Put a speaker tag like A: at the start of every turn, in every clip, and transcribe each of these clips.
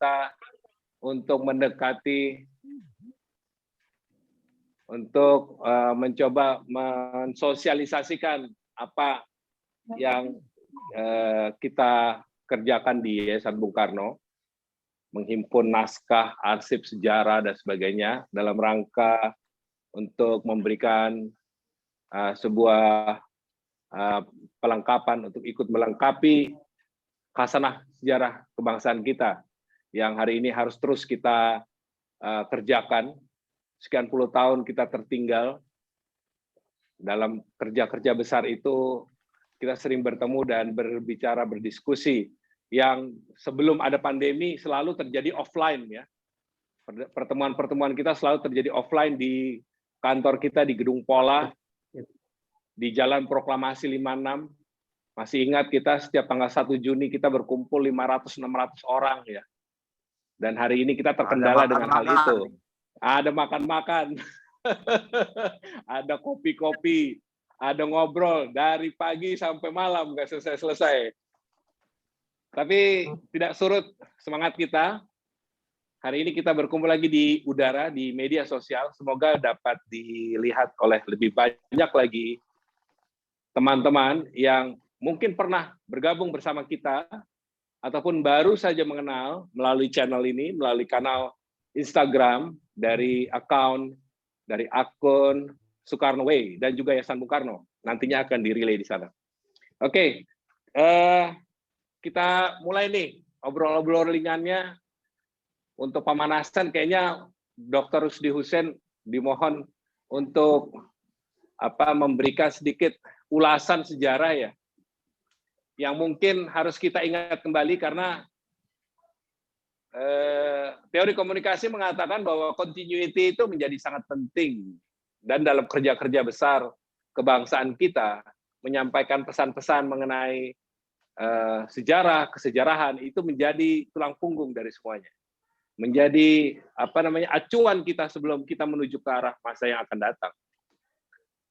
A: kita untuk mendekati, untuk mencoba mensosialisasikan apa yang kita kerjakan di Yayasan Bung Karno, menghimpun naskah, arsip sejarah, dan sebagainya, dalam rangka untuk memberikan sebuah pelengkapan untuk ikut melengkapi khasanah sejarah kebangsaan kita yang hari ini harus terus kita kerjakan. Sekian puluh tahun kita tertinggal dalam kerja-kerja besar itu. Kita sering bertemu dan berbicara, berdiskusi yang sebelum ada pandemi selalu terjadi offline ya. Pertemuan-pertemuan kita selalu terjadi offline di kantor kita di Gedung Pola, di Jalan Proklamasi 56. Masih ingat kita setiap tanggal 1 Juni kita berkumpul 500-600 orang ya. Dan hari ini kita terkendala dengan hal itu. Ada makan-makan, ada kopi-kopi, ada ngobrol dari pagi sampai malam nggak selesai-selesai. Tapi tidak surut semangat kita. Hari ini kita berkumpul lagi di udara, di media sosial. Semoga dapat dilihat oleh lebih banyak lagi teman-teman yang mungkin pernah bergabung bersama kita, ataupun baru saja mengenal melalui channel ini, melalui kanal Instagram, dari akun Soekarno Way, dan juga Yayasan Bung Karno. Nantinya akan direlay di sana. Oke, kita mulai nih obrol-obrol ringannya. Untuk pemanasan kayaknya Dr. Rusdi Hussein dimohon untuk memberikan sedikit ulasan sejarah ya, yang mungkin harus kita ingat kembali karena teori komunikasi mengatakan bahwa continuity itu menjadi sangat penting, dan dalam kerja-kerja besar kebangsaan kita menyampaikan pesan-pesan mengenai sejarah, kesejarahan itu menjadi tulang punggung dari semuanya. Menjadi acuan kita sebelum kita menuju ke arah masa yang akan datang.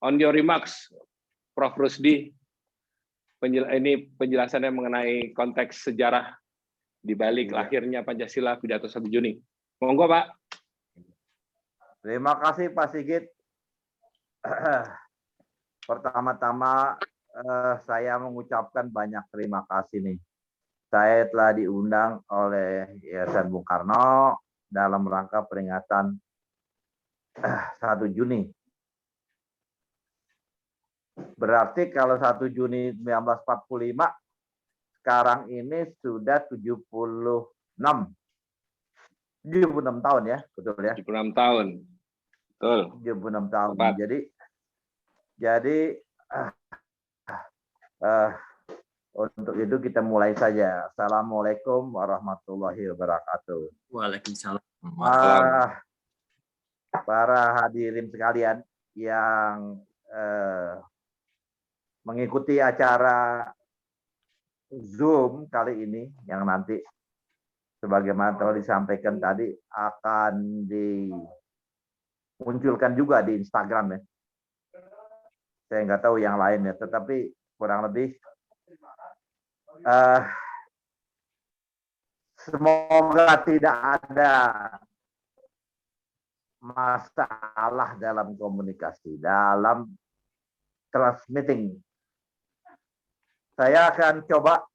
A: On your remarks, Prof. Rusdi, ini penjelasannya mengenai konteks sejarah di balik lahirnya Pancasila pidato 1 Juni. Monggo, Pak.
B: Terima kasih, Pak Sigit. Pertama-tama saya mengucapkan banyak terima kasih nih. Saya telah diundang oleh Yayasan Bung Karno dalam rangka peringatan 1 Juni. Berarti kalau 1 Juni 1945, sekarang ini sudah 76 tahun ya, betul ya?
A: 76 tahun. Betul.
B: 76 tahun.
A: Tepat.
B: Jadi untuk itu kita mulai saja. Assalamualaikum warahmatullahi wabarakatuh.
C: Waalaikumsalam.
B: Para hadirin sekalian yang mengikuti acara Zoom kali ini, yang nanti sebagaimana telah disampaikan tadi akan dimunculkan juga di Instagram ya. Saya nggak tahu yang lain ya, tetapi kurang lebih semoga tidak ada masalah dalam komunikasi, dalam transmitting. Saya akan coba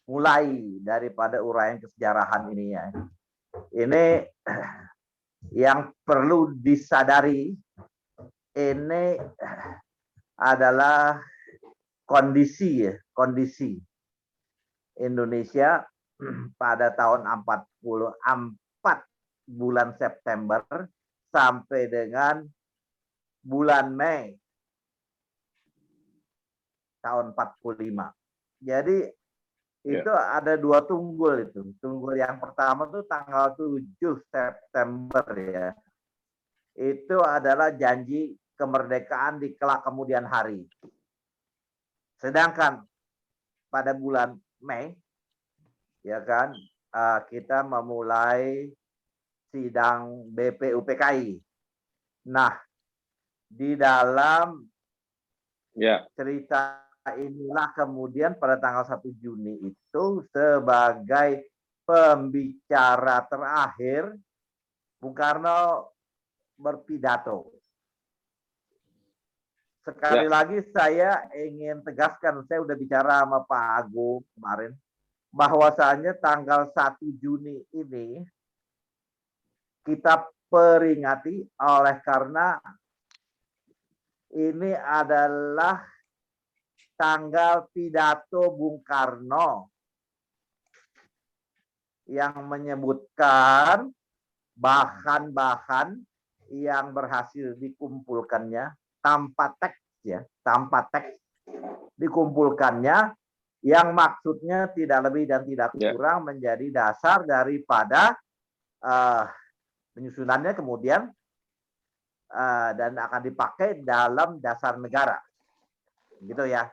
B: mulai daripada uraian kesejarahan ini ya. Ini yang perlu disadari, ini adalah kondisi Indonesia pada tahun 44 bulan September sampai dengan bulan Mei tahun 45. Jadi itu ada 2 tunggul itu. Tunggul yang pertama itu tanggal 7 September ya. Itu adalah janji kemerdekaan di kelak kemudian hari. Sedangkan pada bulan Mei, ya kan, kita memulai sidang BPUPKI. Nah, di dalam cerita inilah kemudian pada tanggal 1 Juni itu sebagai pembicara terakhir Bung Karno berpidato. Sekali lagi saya ingin tegaskan, saya udah bicara sama Pak Agung kemarin, bahwasanya tanggal 1 Juni ini kita peringati oleh karena ini adalah tanggal pidato Bung Karno yang menyebutkan bahan-bahan yang berhasil dikumpulkannya tanpa teks ya, tanpa teks dikumpulkannya yang maksudnya tidak lebih dan tidak kurang menjadi dasar daripada penyusunannya kemudian dan akan dipakai dalam dasar negara, gitu ya,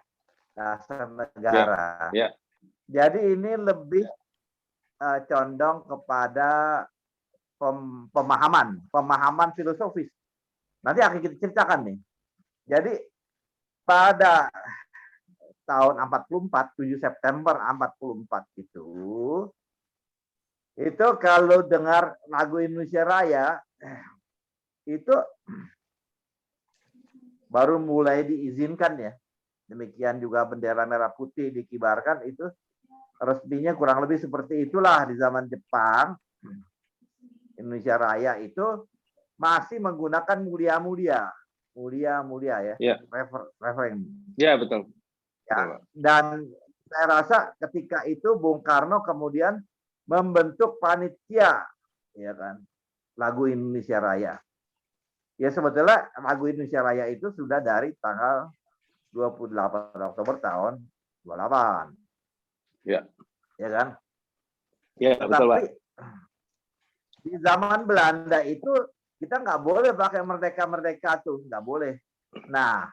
B: dasar negara. Jadi ini lebih condong kepada pemahaman filosofis. Nanti akan kita ceritakan nih. Jadi pada tahun 44, 7 September 44 itu kalau dengar lagu Indonesia Raya itu baru mulai diizinkan ya. Demikian juga bendera merah putih dikibarkan, itu resminya kurang lebih seperti itulah di zaman Jepang. Indonesia Raya itu masih menggunakan mulia-mulia ya, referen.
A: Ya, betul.
B: Ya, dan saya rasa ketika itu Bung Karno kemudian membentuk panitia, ya kan, lagu Indonesia Raya. Ya sebetulnya lagu Indonesia Raya itu sudah dari tanggal 28 Oktober tahun 28. Ya kan?
A: Ya, betul, Pak.
B: Di zaman Belanda itu kita nggak boleh pakai merdeka tuh, nggak boleh. Nah,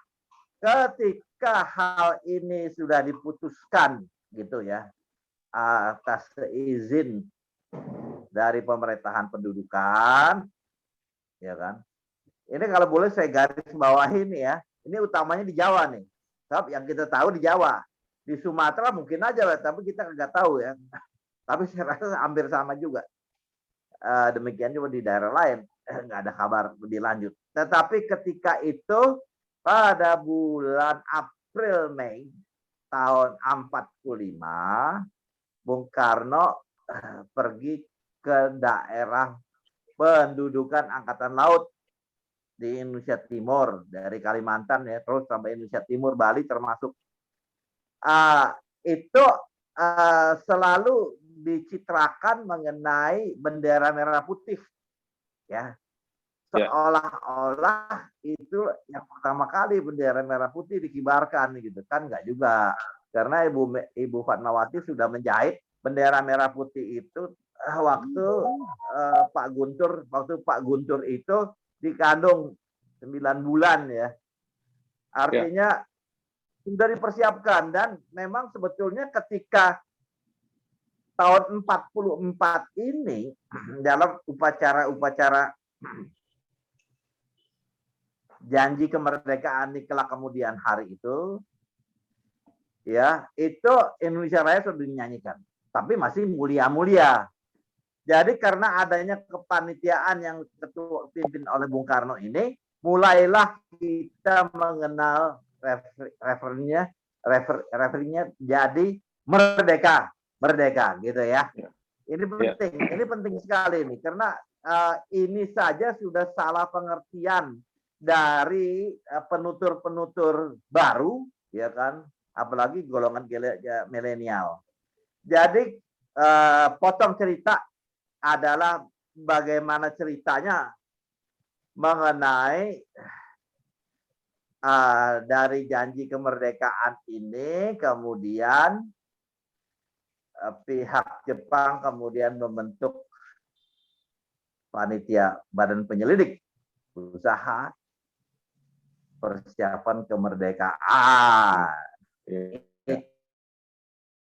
B: ketika hal ini sudah diputuskan gitu ya, atas izin dari pemerintahan pendudukan, ya kan. Ini kalau boleh saya garis bawahi nih ya, ini utamanya di Jawa nih. Sebab yang kita tahu di Jawa, di Sumatera mungkin aja, tapi kita nggak tahu ya. Tapi saya rasa hampir sama juga. Demikian juga di daerah lain, nggak ada kabar lebih lanjut. Tetapi ketika itu pada bulan April Mei tahun 45, Bung Karno pergi ke daerah pendudukan Angkatan Laut di Indonesia Timur, dari Kalimantan ya, terus sampai Indonesia Timur, Bali termasuk. Itu selalu dicitrakan mengenai bendera merah putih, ya, seolah-olah itu yang pertama kali bendera merah putih dikibarkan gitu kan, nggak juga, karena Ibu Fatmawati sudah menjahit bendera merah putih itu waktu Pak Guntur itu dikandung 9 bulan ya, artinya sudah dipersiapkan. Dan memang sebetulnya ketika tahun 44 ini dalam upacara janji kemerdekaan di kelak kemudian hari itu, ya, itu Indonesia Raya sudah dinyanyikan, tapi masih mulia-mulia. Jadi karena adanya kepanitiaan yang ketua pimpin oleh Bung Karno ini, mulailah kita mengenal referinya jadi merdeka gitu ya. Ini penting sekali nih, karena ini saja sudah salah pengertian dari penutur baru, ya kan, apalagi golongan milenial. Jadi potong cerita adalah bagaimana ceritanya mengenai dari janji kemerdekaan ini, kemudian pihak Jepang kemudian membentuk panitia badan penyelidik usaha persiapan kemerdekaan.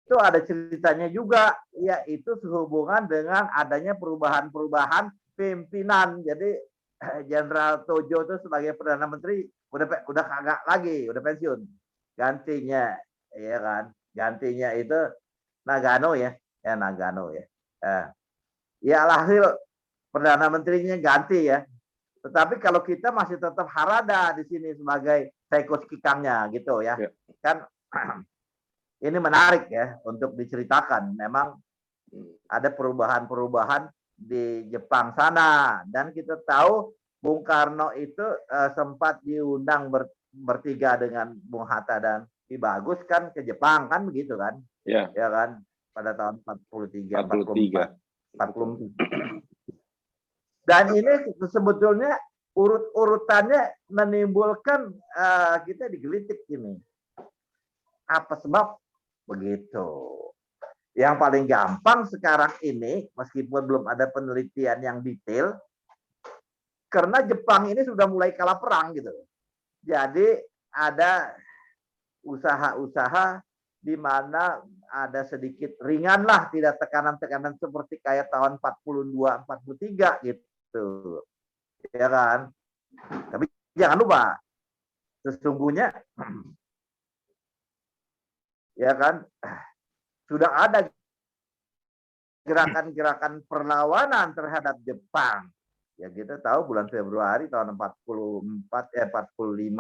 B: Itu ada ceritanya juga, yaitu sehubungan dengan adanya perubahan-perubahan pimpinan. Jadi Jenderal Tojo itu sebagai Perdana Menteri udah kagak lagi, udah pensiun. gantinya, ya kan? Gantinya itu Nagano ya, Nagano ya. Ya alhasil perdana menterinya ganti ya. Tetapi kalau kita masih tetap Harada di sini sebagai Seiko Kikangnya gitu ya. Kan ini menarik ya untuk diceritakan. Memang ada perubahan-perubahan di Jepang sana, dan kita tahu Bung Karno itu sempat diundang bertiga dengan Bung Hatta dan Ki Bagus kan ke Jepang kan begitu kan? Ya kan, pada tahun 43, 44, 40. Dan ini sebetulnya urut-urutannya menimbulkan kita digelitik ini. Apa sebab begitu? Yang paling gampang sekarang ini, meskipun belum ada penelitian yang detail, karena Jepang ini sudah mulai kalah perang gitu. Jadi ada usaha-usaha di mana ada sedikit ringan lah, tidak tekanan-tekanan seperti kayak tahun 42, 43 gitu. Ya kan? Tapi jangan lupa, sesungguhnya ya kan, sudah ada gerakan-gerakan perlawanan terhadap Jepang. Ya kita tahu bulan Februari tahun 45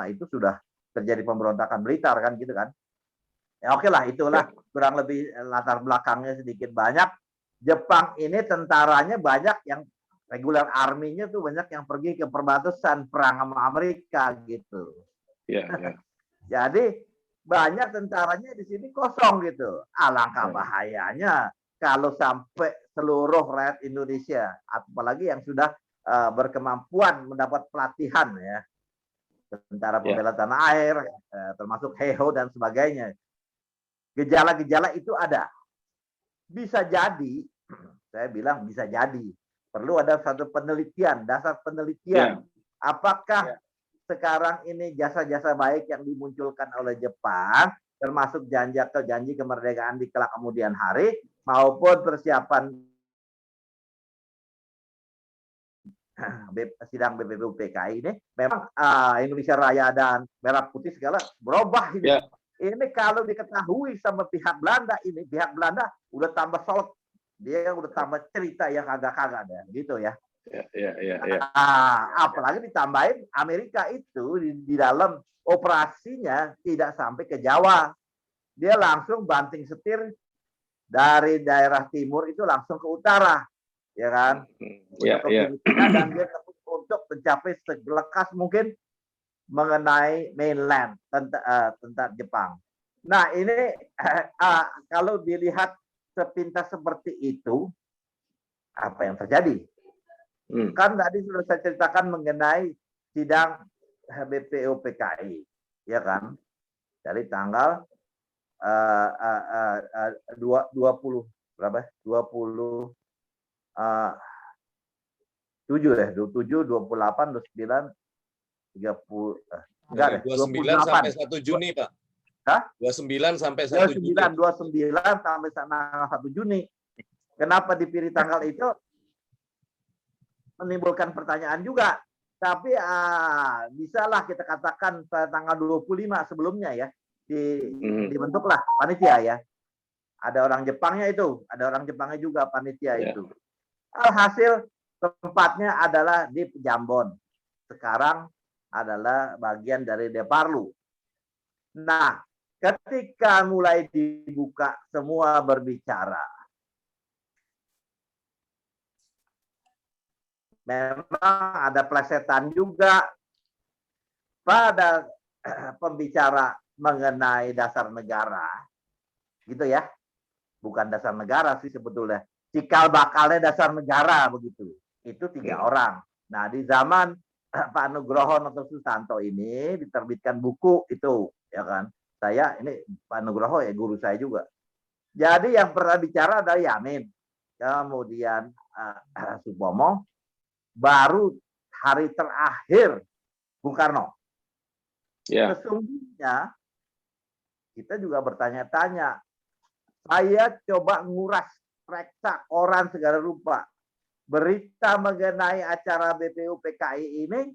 B: itu sudah terjadi pemberontakan Blitar kan gitu kan. Ya oke lah, itulah kurang lebih latar belakangnya sedikit banyak. Jepang ini tentaranya banyak yang regular army-nya tuh banyak yang pergi ke perbatasan perang sama Amerika gitu. Jadi banyak tentaranya di sini kosong gitu. Alangkah bahayanya kalau sampai seluruh rakyat Indonesia, apalagi yang sudah berkemampuan mendapat pelatihan ya, tentara pembela tanah air, termasuk HEHO dan sebagainya. Gejala-gejala itu ada. Bisa jadi, saya bilang bisa jadi. Perlu ada satu penelitian, dasar penelitian. Apakah sekarang ini jasa-jasa baik yang dimunculkan oleh Jepang, termasuk janji kemerdekaan di kelak kemudian hari, maupun persiapan sidang BPUPKI ini, memang Indonesia Raya dan Merah Putih segala berubah ini. Ini kalau diketahui sama pihak Belanda, pihak Belanda udah tambah solid, dia udah tambah cerita yang kagak-kagak deh, gitu ya. Apalagi ditambahin Amerika itu di dalam operasinya tidak sampai ke Jawa, dia langsung banting setir dari daerah timur itu langsung ke utara, ya kan? Dan dia untuk mencapai segelekas mungkin mengenai mainland tentang Jepang. Nah ini kalau dilihat sepintas seperti itu, apa yang terjadi? Kan tadi sudah saya ceritakan mengenai sidang BPUPKI, ya kan? Dari tanggal 20 berapa? 27 ya, 27, 28, 29, 30 enggak deh,
C: 29 sampai 1 Juni, Pak.
B: Hah?
C: 29 sampai 1 Juni.
B: 29 sampai tanggal 1 Juni. Kenapa dipilih tanggal itu? Menimbulkan pertanyaan juga. Tapi bisalah kita katakan pada tanggal 25 sebelumnya ya, dibentuklah panitia ya. Ada orang Jepangnya itu, ada orang Jepangnya juga panitia itu. Alhasil tempatnya adalah di Pejambon. Sekarang adalah bagian dari Deparlu. Nah, ketika mulai dibuka semua berbicara, memang ada plesetan juga pada pembicara mengenai dasar negara, gitu ya. Bukan dasar negara sih sebetulnya, cikal bakalnya dasar negara begitu. Itu 3 orang. Nah di zaman Pak Nugroho Noto Susanto ini diterbitkan buku itu, ya kan. Saya ini Pak Nugroho ya guru saya juga. Jadi yang pernah bicara adalah Yamin, kemudian Supomo, baru hari terakhir Bung Karno. Sesungguhnya kita juga bertanya-tanya. Saya coba nguras, reksa koran segala rupa. Berita mengenai acara BPUPKI ini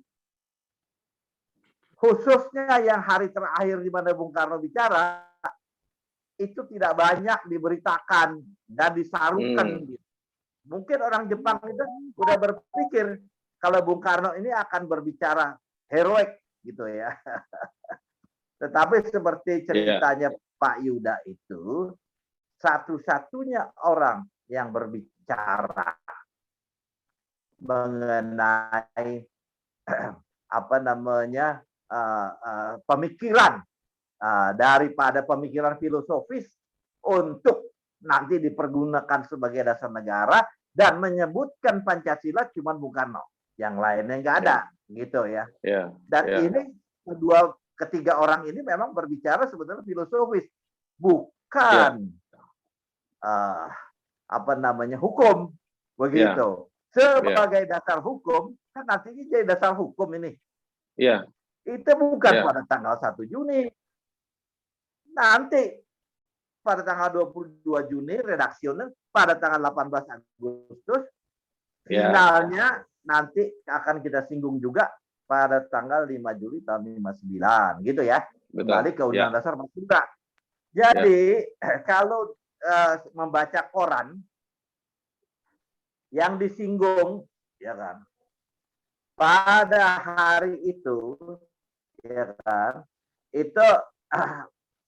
B: khususnya yang hari terakhir di mana Bung Karno bicara, itu tidak banyak diberitakan dan disarukan. Mungkin orang Jepang itu udah berpikir kalau Bung Karno ini akan berbicara heroik gitu ya. Tetapi seperti ceritanya Pak Yuda itu, satu-satunya orang yang berbicara mengenai apa namanya pemikiran daripada pemikiran filosofis untuk nanti dipergunakan sebagai dasar negara dan menyebutkan Pancasila cuma Bung Karno, yang lainnya nggak ada, gitu ya. Dan ini ketiga orang ini memang berbicara sebetulnya filosofis, bukan apa namanya hukum, begitu. Sebagai dasar hukum, kan nantinya jadi dasar hukum ini. Itu bukan pada tanggal 1 Juni. Nanti pada tanggal 22 Juni redaksional, pada tanggal 18 Agustus, finalnya nanti akan kita singgung juga pada tanggal 5 Juli tahun 59, gitu ya. Kembali ke Undang-Undang Dasar 45. Jadi kalau membaca koran yang disinggung, ya kan, pada hari itu, ya kan, itu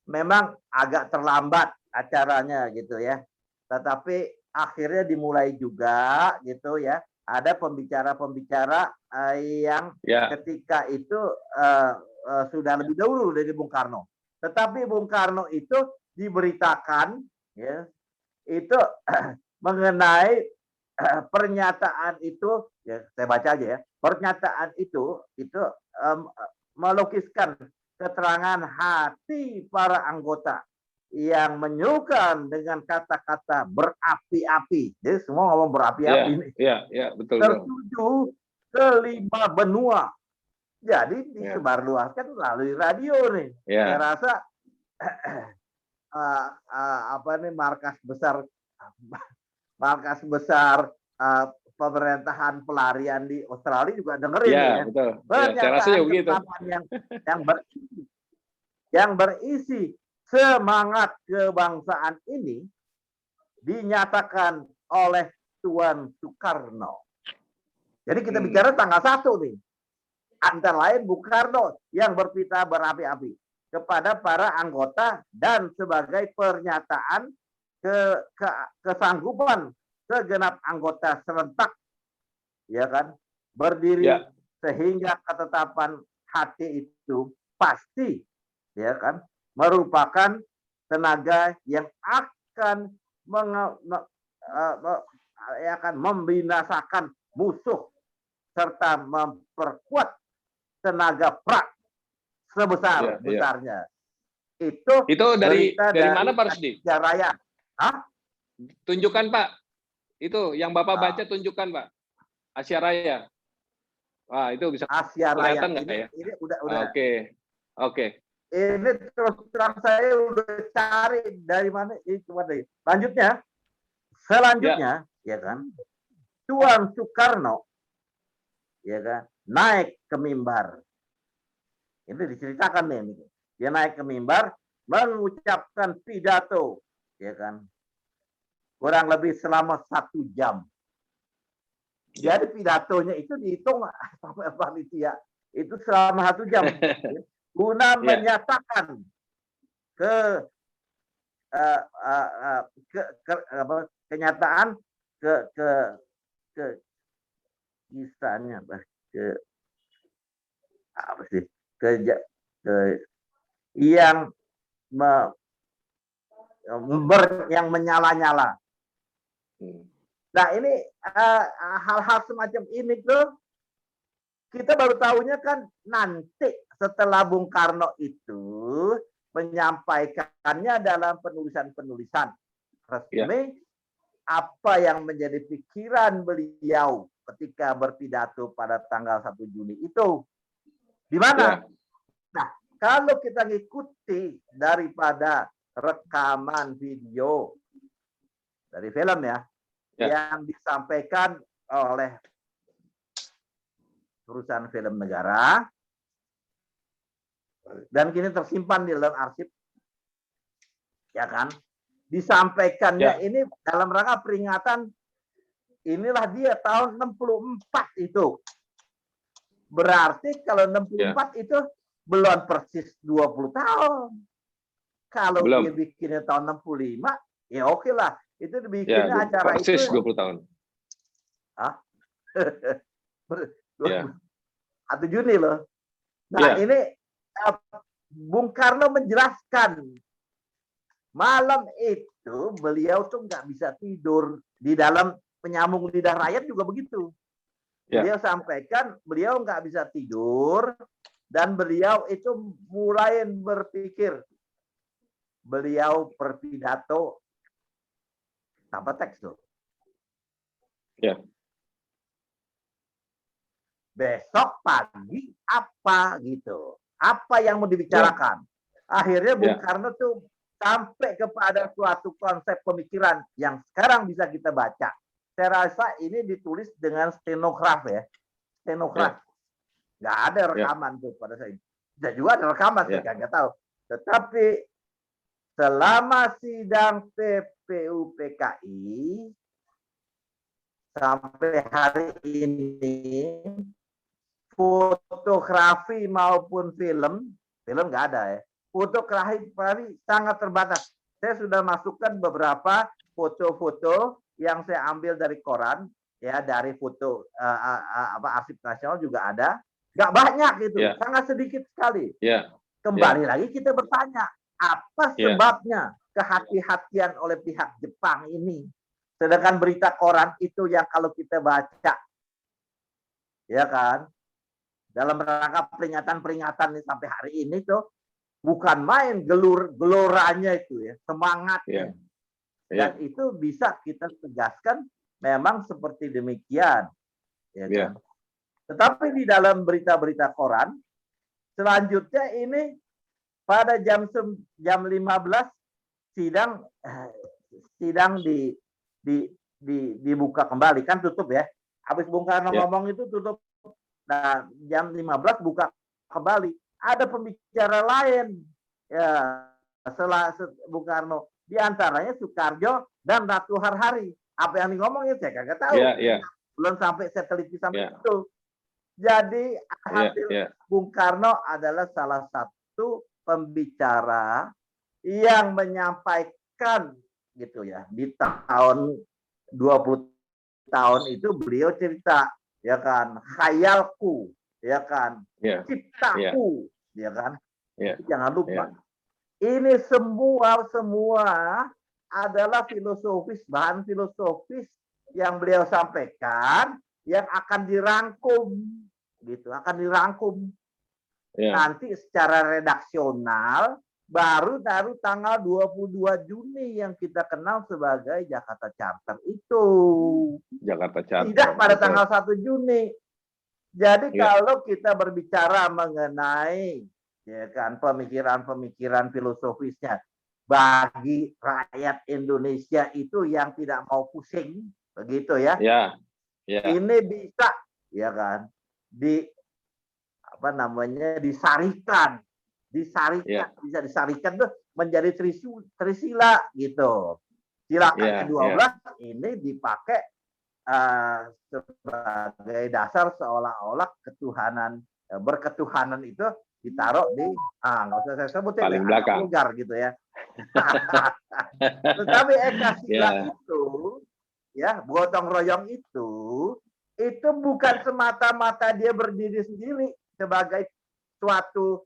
B: memang agak terlambat acaranya gitu ya. Tetapi akhirnya dimulai juga gitu ya. Ada pembicara-pembicara yang ketika itu sudah lebih dahulu dari Bung Karno. Tetapi Bung Karno itu diberitakan ya, itu mengenai pernyataan itu, ya saya baca aja ya. Pernyataan itu melukiskan keterangan hati para anggota yang menyukan dengan kata-kata berapi-api. Jadi semua ngomong berapi-api ini.
A: Betul.
B: Tertuju ke 5 benua. Jadi disebarluaskan melalui radio nih. Saya rasa markas besar pemerintahan pelarian di Australia juga dengerin ya.
A: Betul.
B: Pernyataan yang berisi semangat kebangsaan ini dinyatakan oleh Tuan Soekarno. Jadi kita bicara tanggal 1 nih. Antara lain Bung Karno yang berpita berapi-api kepada para anggota dan sebagai pernyataan kesanggupan segenap anggota serentak, ya kan, berdiri sehingga ketetapan hati itu pasti, ya kan, merupakan tenaga yang akan membinasakan musuh serta memperkuat tenaga prak sebesar-besarnya. Itu
A: dari mana Pak Rusdi?
B: Raya.
A: Tunjukkan Pak. Itu yang Bapak baca, tunjukkan Pak. Asia Raya. Wah, itu bisa
B: Asia Raya
A: kelihatan nggak ya?
B: Ini udah.
A: Oke.
B: Ini terus terang saya udah cari dari mana. Selanjutnya, ya kan, Tuan Soekarno, ya kan, naik ke mimbar. Ini diceritakan nih. Dia naik ke mimbar, mengucapkan pidato, ya kan, kurang lebih selama 1 jam. Jadi pidatonya itu dihitung sampai panitia itu selama 1 jam, guna menyatakan kenyataan kisahnya yang menyala-nyala. Nah ini hal-hal semacam ini tuh kita baru tahunya kan nanti setelah Bung Karno itu menyampaikannya dalam penulisan-penulisan resmi apa yang menjadi pikiran beliau ketika berpidato pada tanggal 1 Juni itu. Di mana? Nah, kalau kita ngikuti daripada rekaman video dari film yang disampaikan oleh perusahaan film negara, dan kini tersimpan di dalam arsip, ya kan? Disampaikannya ini dalam rangka peringatan, inilah dia tahun 64 itu. Berarti kalau 64 itu belum persis 20 tahun. Kalau dia bikinnya tahun 65, ya oke lah. Itu dibikinnya acara
A: persis
B: itu.
A: 20 tahun.
B: Hah? 1 Juni loh. Nah ini Bung Karno menjelaskan malam itu beliau tuh nggak bisa tidur. Di dalam Penyambung Lidah Rakyat juga begitu. Beliau sampaikan beliau nggak bisa tidur dan beliau itu mulai berpikir. Beliau berpidato tanpa teks tuh. Besok pagi apa gitu. Apa yang mau dibicarakan. Akhirnya Bung Karno tuh sampai kepada suatu konsep pemikiran yang sekarang bisa kita baca. Saya rasa ini ditulis dengan stenograf ya. Stenograf. Nggak ada rekaman tuh pada saat itu. Dan juga ada rekaman, saya nggak tahu. Tetapi selama sidang PPU PKI sampai hari ini, fotografi maupun film nggak ada ya. Fotografi sangat terbatas. Saya sudah masukkan beberapa foto-foto yang saya ambil dari koran, ya dari foto arsip nasional juga ada. Nggak banyak gitu, sangat sedikit sekali. Kembali lagi kita bertanya, apa sebabnya kehati-hatian oleh pihak Jepang ini? Sedangkan berita koran itu yang kalau kita baca, ya kan, dalam rangka peringatan ini sampai hari ini tuh bukan main geloranya itu ya, semangatnya. Dan itu bisa kita tegaskan memang seperti demikian, ya kan. Tetapi di dalam berita-berita koran selanjutnya ini pada jam 15 sidang dibuka kembali, kan tutup ya. Habis Bung Karno ngomong itu tutup. Nah, jam 15 buka kembali. Ada pembicara lain ya setelah Bung Karno, di antaranya Soekarjo dan Ratu Harhari. Apa yang ngomongin saya kagak tahu. Belum sampai saya teliti sampai itu. Jadi hasil Bung Karno adalah salah satu pembicara yang menyampaikan gitu ya. Di tahun 20 tahun itu beliau cerita, ya kan, khayalku, ya kan, ciptaku, ya kan. Jangan lupa. Ini semua adalah bahan filosofis yang beliau sampaikan yang akan dirangkum gitu, akan dirangkum. Nanti secara redaksional baru tanggal 22 Juni yang kita kenal sebagai Jakarta Charter itu.
A: Jakarta Charter.
B: Tidak pada tanggal 1 Juni. Jadi kalau kita berbicara mengenai, ya kan, pemikiran filosofisnya bagi rakyat Indonesia itu yang tidak mau pusing, begitu ya. Ini bisa, ya kan, disarikan, bisa disarikan tuh menjadi trisila gitu. Sila ke-12 ini dipakai sebagai dasar seolah-olah berketuhanan itu ditaruh di nggak usah saya sebutin
A: paling belakang
B: vulgar gitu ya. Tetapi Ekasila itu ya, gotong royong itu bukan semata-mata dia berdiri sendiri sebagai suatu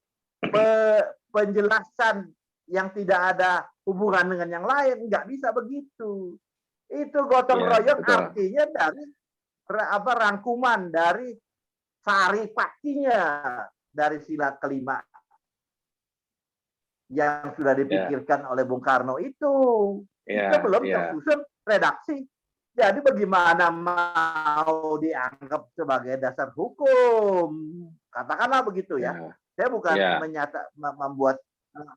B: penjelasan yang tidak ada hubungan dengan yang lain, nggak bisa begitu. Itu gotong royong artinya dari rangkuman dari saripatinya dari sila kelima yang sudah dipikirkan oleh Bung Karno itu. Itu belum tersusun redaksi. Jadi bagaimana mau dianggap sebagai dasar hukum? Katakanlah begitu ya. Saya bukan membuat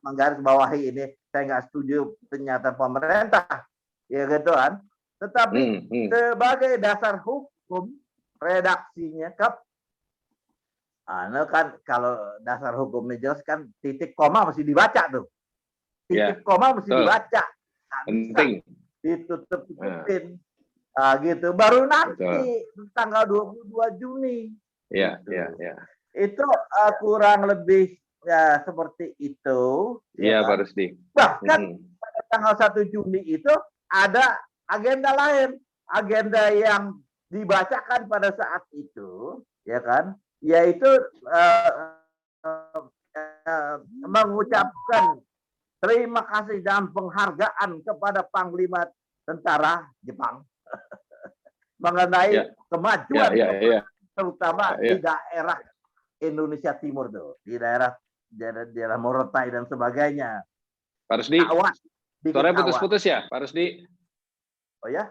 B: menggarisbawahi ini. Saya nggak setuju pernyataan pemerintah, ya gitu kan. Tetapi sebagai dasar hukum redaksinya Anu kan kalau dasar hukumnya jelas kan titik koma mesti dibaca tuh.
A: Ya,
B: Titik koma mesti
A: betul.
B: dibaca. Nggak bisa
A: Penting.
B: ditutup-tutupin. Gitu. Baru nanti
A: Betul.
B: tanggal 22 Juni.
A: Ya,
B: Gitu.
A: ya.
B: Itu kurang lebih ya seperti itu.
A: Iya,
B: Ya
A: Pak
B: kan?
A: Rusdi.
B: Bahkan pada tanggal 1 Juni itu ada agenda lain. Agenda yang dibacakan pada saat itu, ya kan? Yaitu mengucapkan terima kasih dan penghargaan kepada Panglima Tentara Jepang mengenai kemajuan terutama di daerah Indonesia Timur tuh, di daerah Morotai dan sebagainya.
A: Pak Rusdi, suaranya putus-putus ya, Pak Rusdi?
B: Oh ya?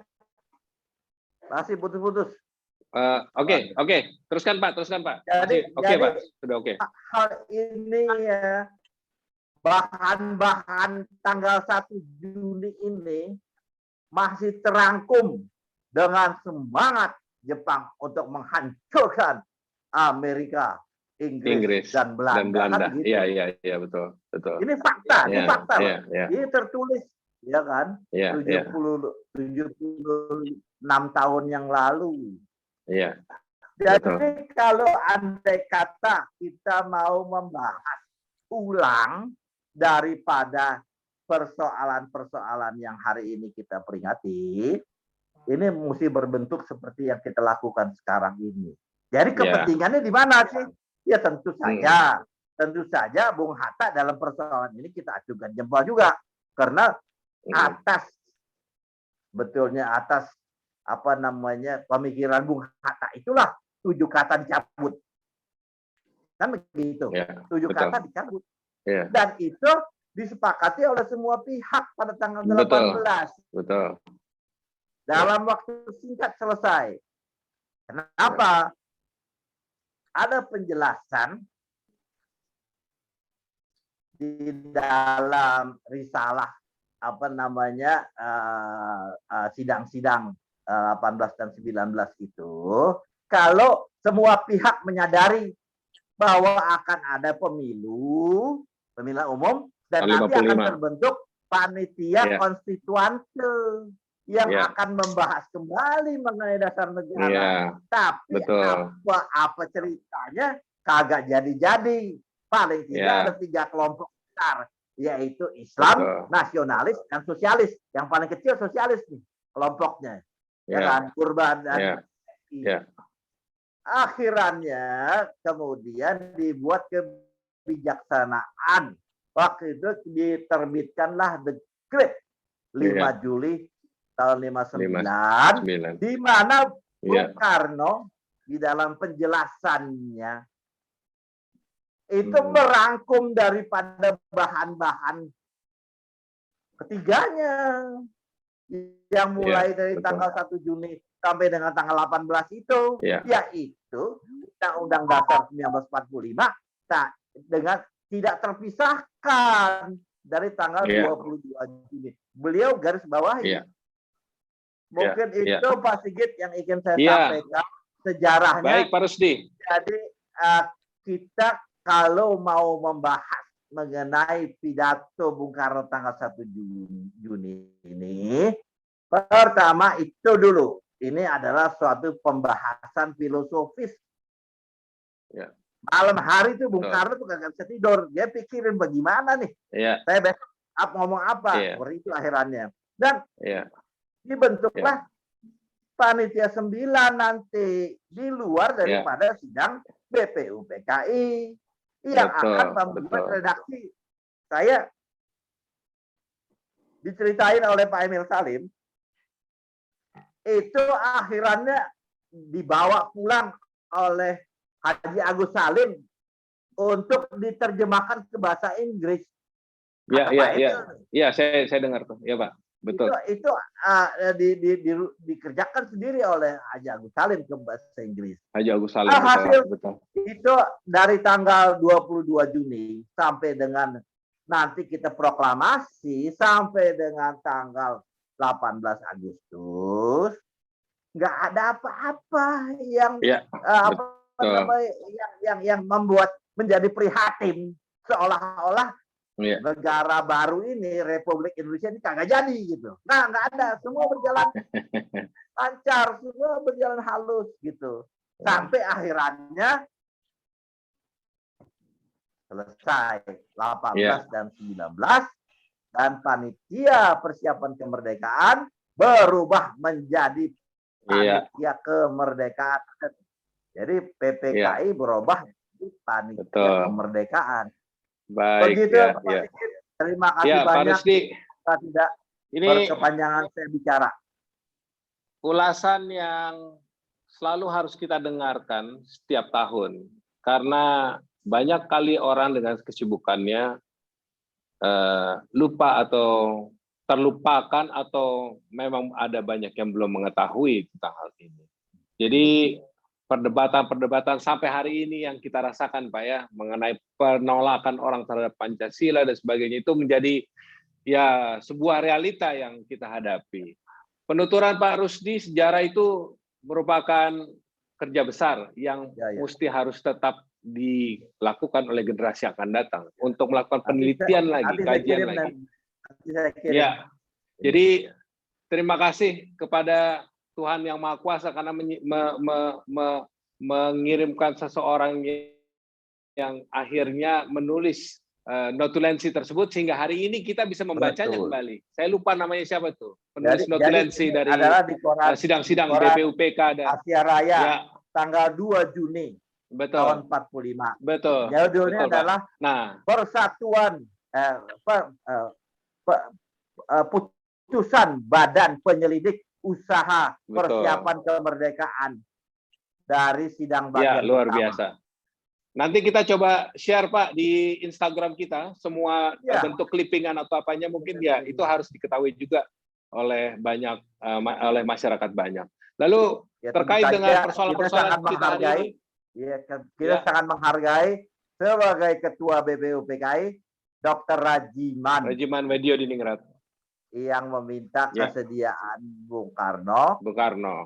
B: Masih putus-putus.
A: Oke. Teruskan Pak.
B: Jadi,
A: Oke Pak, sudah oke.
B: Hal ini ya, bahan-bahan tanggal 1 Juni ini masih terangkum dengan semangat Jepang untuk menghancurkan Amerika, Inggris dan Belanda.
A: Iya, betul.
B: Ini fakta, ini fakta.
A: Ya.
B: Ini tertulis, ya kan? 76 tahun yang lalu.
A: Iya.
B: Jadi kalau andai kata kita mau membahas ulang daripada persoalan-persoalan yang hari ini kita peringati, ini mesti berbentuk seperti yang kita lakukan sekarang ini. Jadi kepentingannya di mana sih? Ya tentu saja Bung Hatta dalam persoalan ini kita ajukan jempol juga, karena atas pemikiran Bung Hatta itulah 7 kata dicabut. Kan begitu. 7 kata dicabut. Dan itu disepakati oleh semua pihak pada tanggal 18.
A: Betul.
B: Dalam waktu singkat selesai. Kenapa? Ada penjelasan di dalam risalah sidang-sidang 18 dan 19 itu, kalau semua pihak menyadari bahwa akan ada pemilihan umum dan nanti akan terbentuk panitia konstituante yang akan membahas kembali mengenai dasar negara. Tapi apa ceritanya kagak jadi-jadi. Paling tidak ada 3 kelompok besar, yaitu Islam, nasionalis, dan sosialis. Yang paling kecil sosialis nih kelompoknya. Ya kan? Kurban dan akhirannya kemudian dibuat kebijaksanaan. Waktu itu diterbitkanlah Dekret 5 Juli tahun 59, di mana Bung Karno di dalam penjelasannya itu merangkum daripada bahan-bahan ketiganya yang mulai dari tanggal 1 Juni sampai dengan tanggal 18 itu, yaitu Undang-Undang Dasar 1945 dengan tidak terpisahkan dari tanggal 22 Juni. Beliau garis bawahi. Mungkin itu Pak Sigit yang ingin saya sampaikan sejarahnya.
A: Baik, Pak Rusdi.
B: Jadi kita kalau mau membahas mengenai pidato Bung Karno tanggal 1 Juni ini, pertama itu dulu. Ini adalah suatu pembahasan filosofis. Malam hari itu Bung Karno tuh gak bisa tidur. Dia pikirin bagaimana nih. Saya besok ngomong apa. Seperti itu akhirannya. Dan dibentuklah panitia 9 nanti di luar daripada sidang BPUPKI yang akan membuat redaksi. Saya diceritain oleh Pak Emil Salim, itu akhirannya dibawa pulang oleh Haji Agus Salim untuk diterjemahkan ke bahasa Inggris.
A: Iya, saya dengar tuh. Ya Pak, betul.
B: Itu dikerjakan sendiri oleh Haji Agus Salim ke bahasa Inggris.
A: Haji Agus Salim.
B: Hasil
A: betul.
B: Itu dari tanggal 22 Juni sampai dengan nanti kita proklamasi sampai dengan tanggal 18 Agustus nggak ada apa-apa yang yang membuat menjadi prihatin seolah-olah
A: Iya.
B: negara baru ini, Republik Indonesia ini kagak jadi gitu. Nah, nggak ada, semua berjalan lancar, semua berjalan halus gitu. Sampai akhirannya selesai 18 dan 19 dan panitia persiapan kemerdekaan berubah menjadi panitia kemerdekaan. Jadi PPKI berubah menjadi panitia kemerdekaan.
A: Baik.
B: Begitu Pak Sigit. Terima kasih banyak. Kita tidak berkepanjangan saya bicara.
A: Ulasan yang selalu harus kita dengarkan setiap tahun, karena banyak kali orang dengan kesibukannya lupa atau terlupakan atau memang ada banyak yang belum mengetahui tentang hal ini. Jadi perdebatan-perdebatan sampai hari ini yang kita rasakan Pak ya, mengenai penolakan orang terhadap Pancasila dan sebagainya, itu menjadi ya sebuah realita yang kita hadapi. Penuturan Pak Rusdi, sejarah itu merupakan kerja besar yang mesti harus tetap dilakukan oleh generasi yang akan datang untuk melakukan penelitian lagi, kajian lagi. Ya, jadi terima kasih kepada Tuhan Yang Maha Kuasa karena mengirimkan seseorang yang akhirnya menulis notulensi tersebut sehingga hari ini kita bisa membacanya kembali. Saya lupa namanya siapa tuh penulis notulensi dari sidang-sidang BPUPK dan
B: Asia Raya tanggal 2 Juni tahun 45.
A: Betul.
B: Judulnya adalah Persatuan putusan Badan Penyelidik Usaha Persiapan Kemerdekaan dari sidang bagian
A: luar
B: pertama.
A: Biasa. Nanti kita coba share Pak di Instagram kita semua bentuk clippingan atau apanya mungkin itu harus diketahui juga oleh banyak oleh masyarakat banyak. Lalu terkait dengan persoalan-persoalan kita hari ini,
B: kita sangat menghargai sebagai Ketua BPUPKI Dr. Rajiman
A: Weddiodiningrat
B: yang meminta kesediaan Bung Karno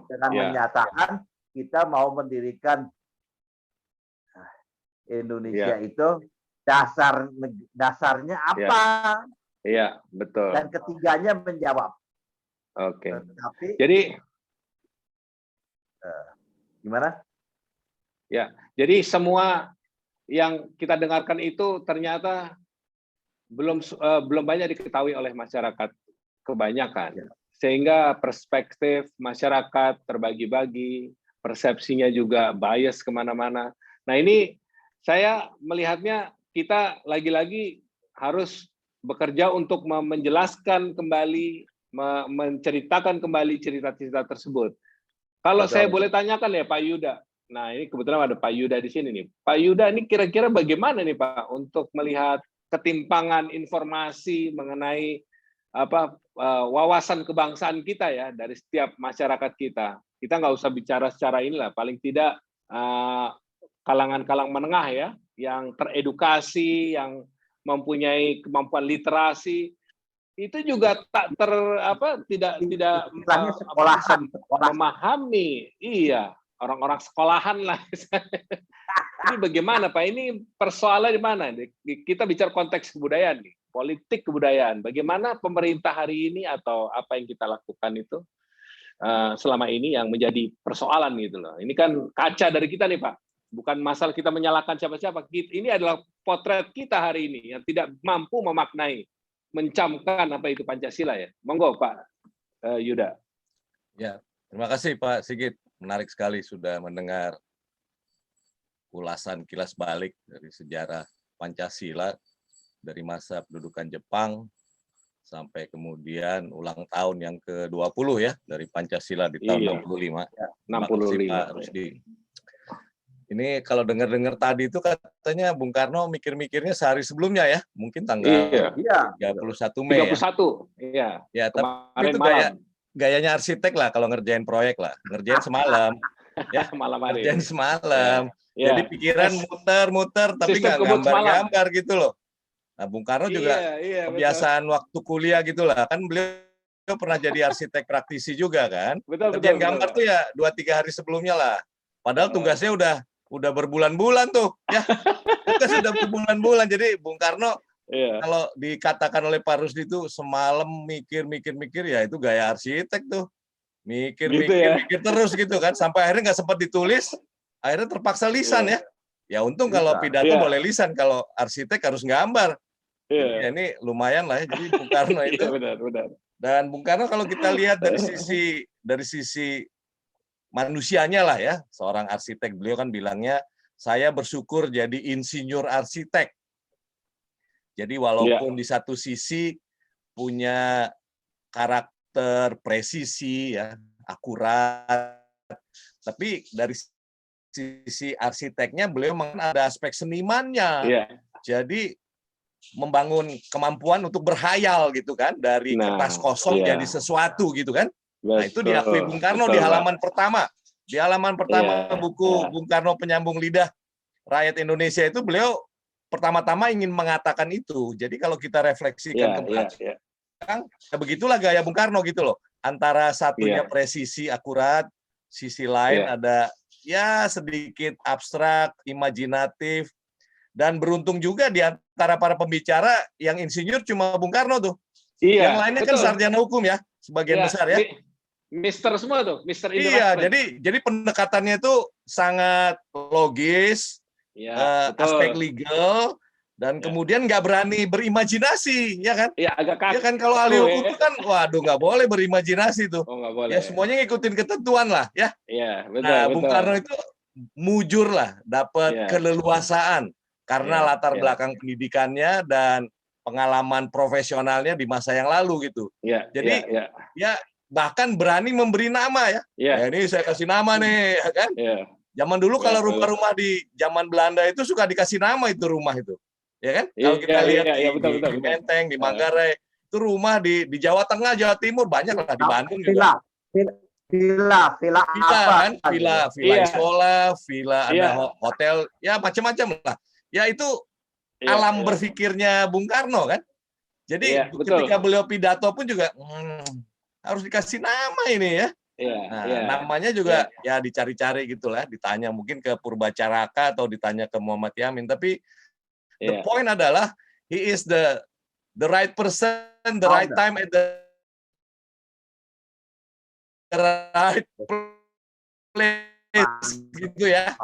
B: dengan menyatakan kita mau mendirikan Indonesia itu dasarnya apa?
A: Iya, betul.
B: Dan ketiganya menjawab.
A: Oke.
B: Tapi,
A: jadi
B: gimana?
A: Ya, jadi semua yang kita dengarkan itu ternyata belum banyak diketahui oleh masyarakat kebanyakan, sehingga perspektif masyarakat terbagi-bagi, persepsinya juga bias kemana-mana. Nah ini saya melihatnya kita lagi-lagi harus bekerja untuk menjelaskan kembali, menceritakan kembali cerita-cerita tersebut. Kalau saya boleh tanyakan ya Pak Yuda, nah ini kebetulan ada Pak Yuda di sini nih. Pak Yuda ini kira-kira bagaimana nih Pak untuk melihat ketimpangan informasi mengenai wawasan kebangsaan kita ya dari setiap masyarakat kita. Kita nggak usah bicara secara inilah, paling tidak kalangan-kalangan menengah ya, yang teredukasi, yang mempunyai kemampuan literasi, itu juga tidak memahami. Iya, orang-orang sekolahan lah. Ini bagaimana Pak? Ini persoalan di mana? Kita bicara konteks kebudayaan nih, politik kebudayaan. Bagaimana pemerintah hari ini atau apa yang kita lakukan itu selama ini yang menjadi persoalan gitu loh. Ini kan kaca dari kita nih Pak. Bukan masalah kita menyalahkan siapa-siapa. Ini adalah potret kita hari ini yang tidak mampu memaknai, mencamkan apa itu Pancasila ya. Monggo Pak Yuda.
C: Ya, terima kasih Pak Sigit. Menarik sekali sudah mendengar ulasan kilas balik dari sejarah Pancasila dari masa pendudukan Jepang sampai kemudian ulang tahun yang ke-20 ya dari Pancasila di tahun 65.
A: Ya, 65.
C: Pak Rusdi. Ini kalau dengar-dengar tadi itu katanya Bung Karno mikir-mikirnya sehari sebelumnya ya, mungkin tanggal 31 Mei.
A: 31. Iya.
C: Ya, tapi itu gayanya arsitek lah kalau ngerjain proyek lah, ngerjain semalam. Ya,
A: malam hari.
C: Ngerjain semalam. Ya. Jadi pikiran muter-muter tapi nggak gambar-gambar gitu loh. Nah, Bung Karno juga kebiasaan waktu kuliah gitulah, kan beliau pernah jadi arsitek praktisi juga kan. Ngerjain gambar tuh ya 2-3 hari sebelumnya lah. Padahal tugasnya udah udah berbulan-bulan tuh, ya. Itu sudah berbulan-bulan. Jadi Bung Karno kalau dikatakan oleh Pak Rusdi itu semalam mikir, ya itu gaya arsitek tuh. Mikir terus gitu kan, sampai akhirnya nggak sempat ditulis, akhirnya terpaksa lisan ya. Ya untung kalau pidato boleh lisan, kalau arsitek harus gambar. Ya, ini lumayan lah ya. Jadi Bung Karno itu.
A: Benar.
C: Dan Bung Karno kalau kita lihat dari sisi manusianya lah ya, seorang arsitek, beliau kan bilangnya saya bersyukur jadi insinyur arsitek. Jadi walaupun di satu sisi punya karakter presisi ya, akurat, tapi dari sisi arsiteknya beliau ada aspek senimannya. Jadi membangun kemampuan untuk berhayal gitu kan, dari kertas kosong jadi sesuatu gitu kan. Nah, itu diakui Bung Karno di halaman pertama. Di halaman pertama buku Bung Karno Penyambung Lidah Rakyat Indonesia itu beliau pertama-tama ingin mengatakan itu. Jadi kalau kita refleksikan ke belakang, begitulah gaya Bung Karno gitu loh. Antara satunya presisi, akurat, sisi lain ada ya sedikit abstrak, imajinatif, dan beruntung juga di antara para pembicara yang insinyur cuma Bung Karno tuh. Yang lainnya kan sarjana hukum ya, sebagian besar ya.
A: Mister semua tuh, Mister
C: Intelektual. Iya, jadi pendekatannya itu sangat logis, aspek legal, dan kemudian nggak berani berimajinasi, ya kan?
A: Iya, agak kaku.
C: Ya kan kalau ahli hukum itu kan, waduh nggak boleh berimajinasi tuh.
A: Oh, nggak boleh.
C: Ya semuanya ngikutin ketentuan lah, ya.
A: Iya, betul.
C: Nah, Bung Karno itu mujur lah, dapat keleluasaan karena latar belakang pendidikannya dan pengalaman profesionalnya di masa yang lalu gitu. Jadi ya bahkan berani memberi nama ya. Ya ini saya kasih nama nih, ya kan? Zaman dulu kalau rumah-rumah di zaman Belanda itu suka dikasih nama itu rumah itu. Ya kan? Kalau kita lihat di Menteng, di Manggarai, itu rumah di Jawa Tengah, Jawa Timur banyak lah, di Bandung juga.
B: Villa
C: kan? Villa Isola, villa ada hotel, ya macam-macam lah. Ya itu alam berpikirnya Bung Karno kan. Jadi ketika beliau pidato pun juga harus dikasih nama ini ya. Namanya juga ya dicari-cari gitulah, ditanya mungkin ke Purbacaraka atau ditanya ke Muhammad Yamin. Tapi the point adalah he is the right person, the right time at the right place gitu ya.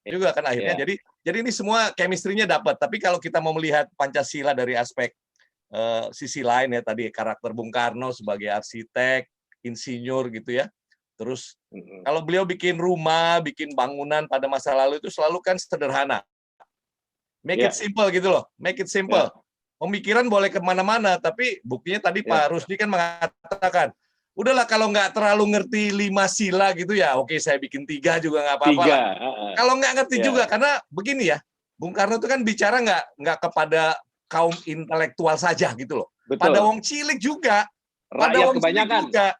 C: Juga kan akhirnya. Jadi ini semua chemistry-nya dapat. Tapi kalau kita mau melihat Pancasila dari aspek sisi lain ya, tadi karakter Bung Karno sebagai arsitek, insinyur gitu ya. Terus kalau beliau bikin rumah, bikin bangunan pada masa lalu itu selalu kan sederhana. Make it simple gitu loh. Make it simple. Pemikiran boleh kemana-mana, tapi buktinya tadi Pak Rusdi kan mengatakan, udahlah kalau nggak terlalu ngerti 5 sila gitu ya, oke saya bikin 3 juga nggak apa-apa. Kalau nggak ngerti juga, karena begini ya, Bung Karno itu kan bicara nggak kepada kaum intelektual saja gitu loh. Pada wong cilik juga. Pada wong cilik juga.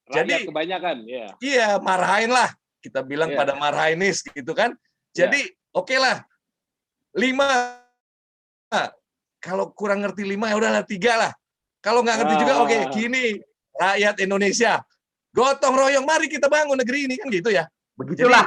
C: Jadi
A: kebanyakan,
C: iya marahin lah. Kita bilang pada marahinis gitu kan. Jadi oke lah. 5. Kalau kurang ngerti 5 ya udahlah 3 lah. Kalau nggak ngerti juga oke, gini. Rakyat Indonesia, gotong royong, mari kita bangun negeri ini kan gitu ya.
B: Begitulah.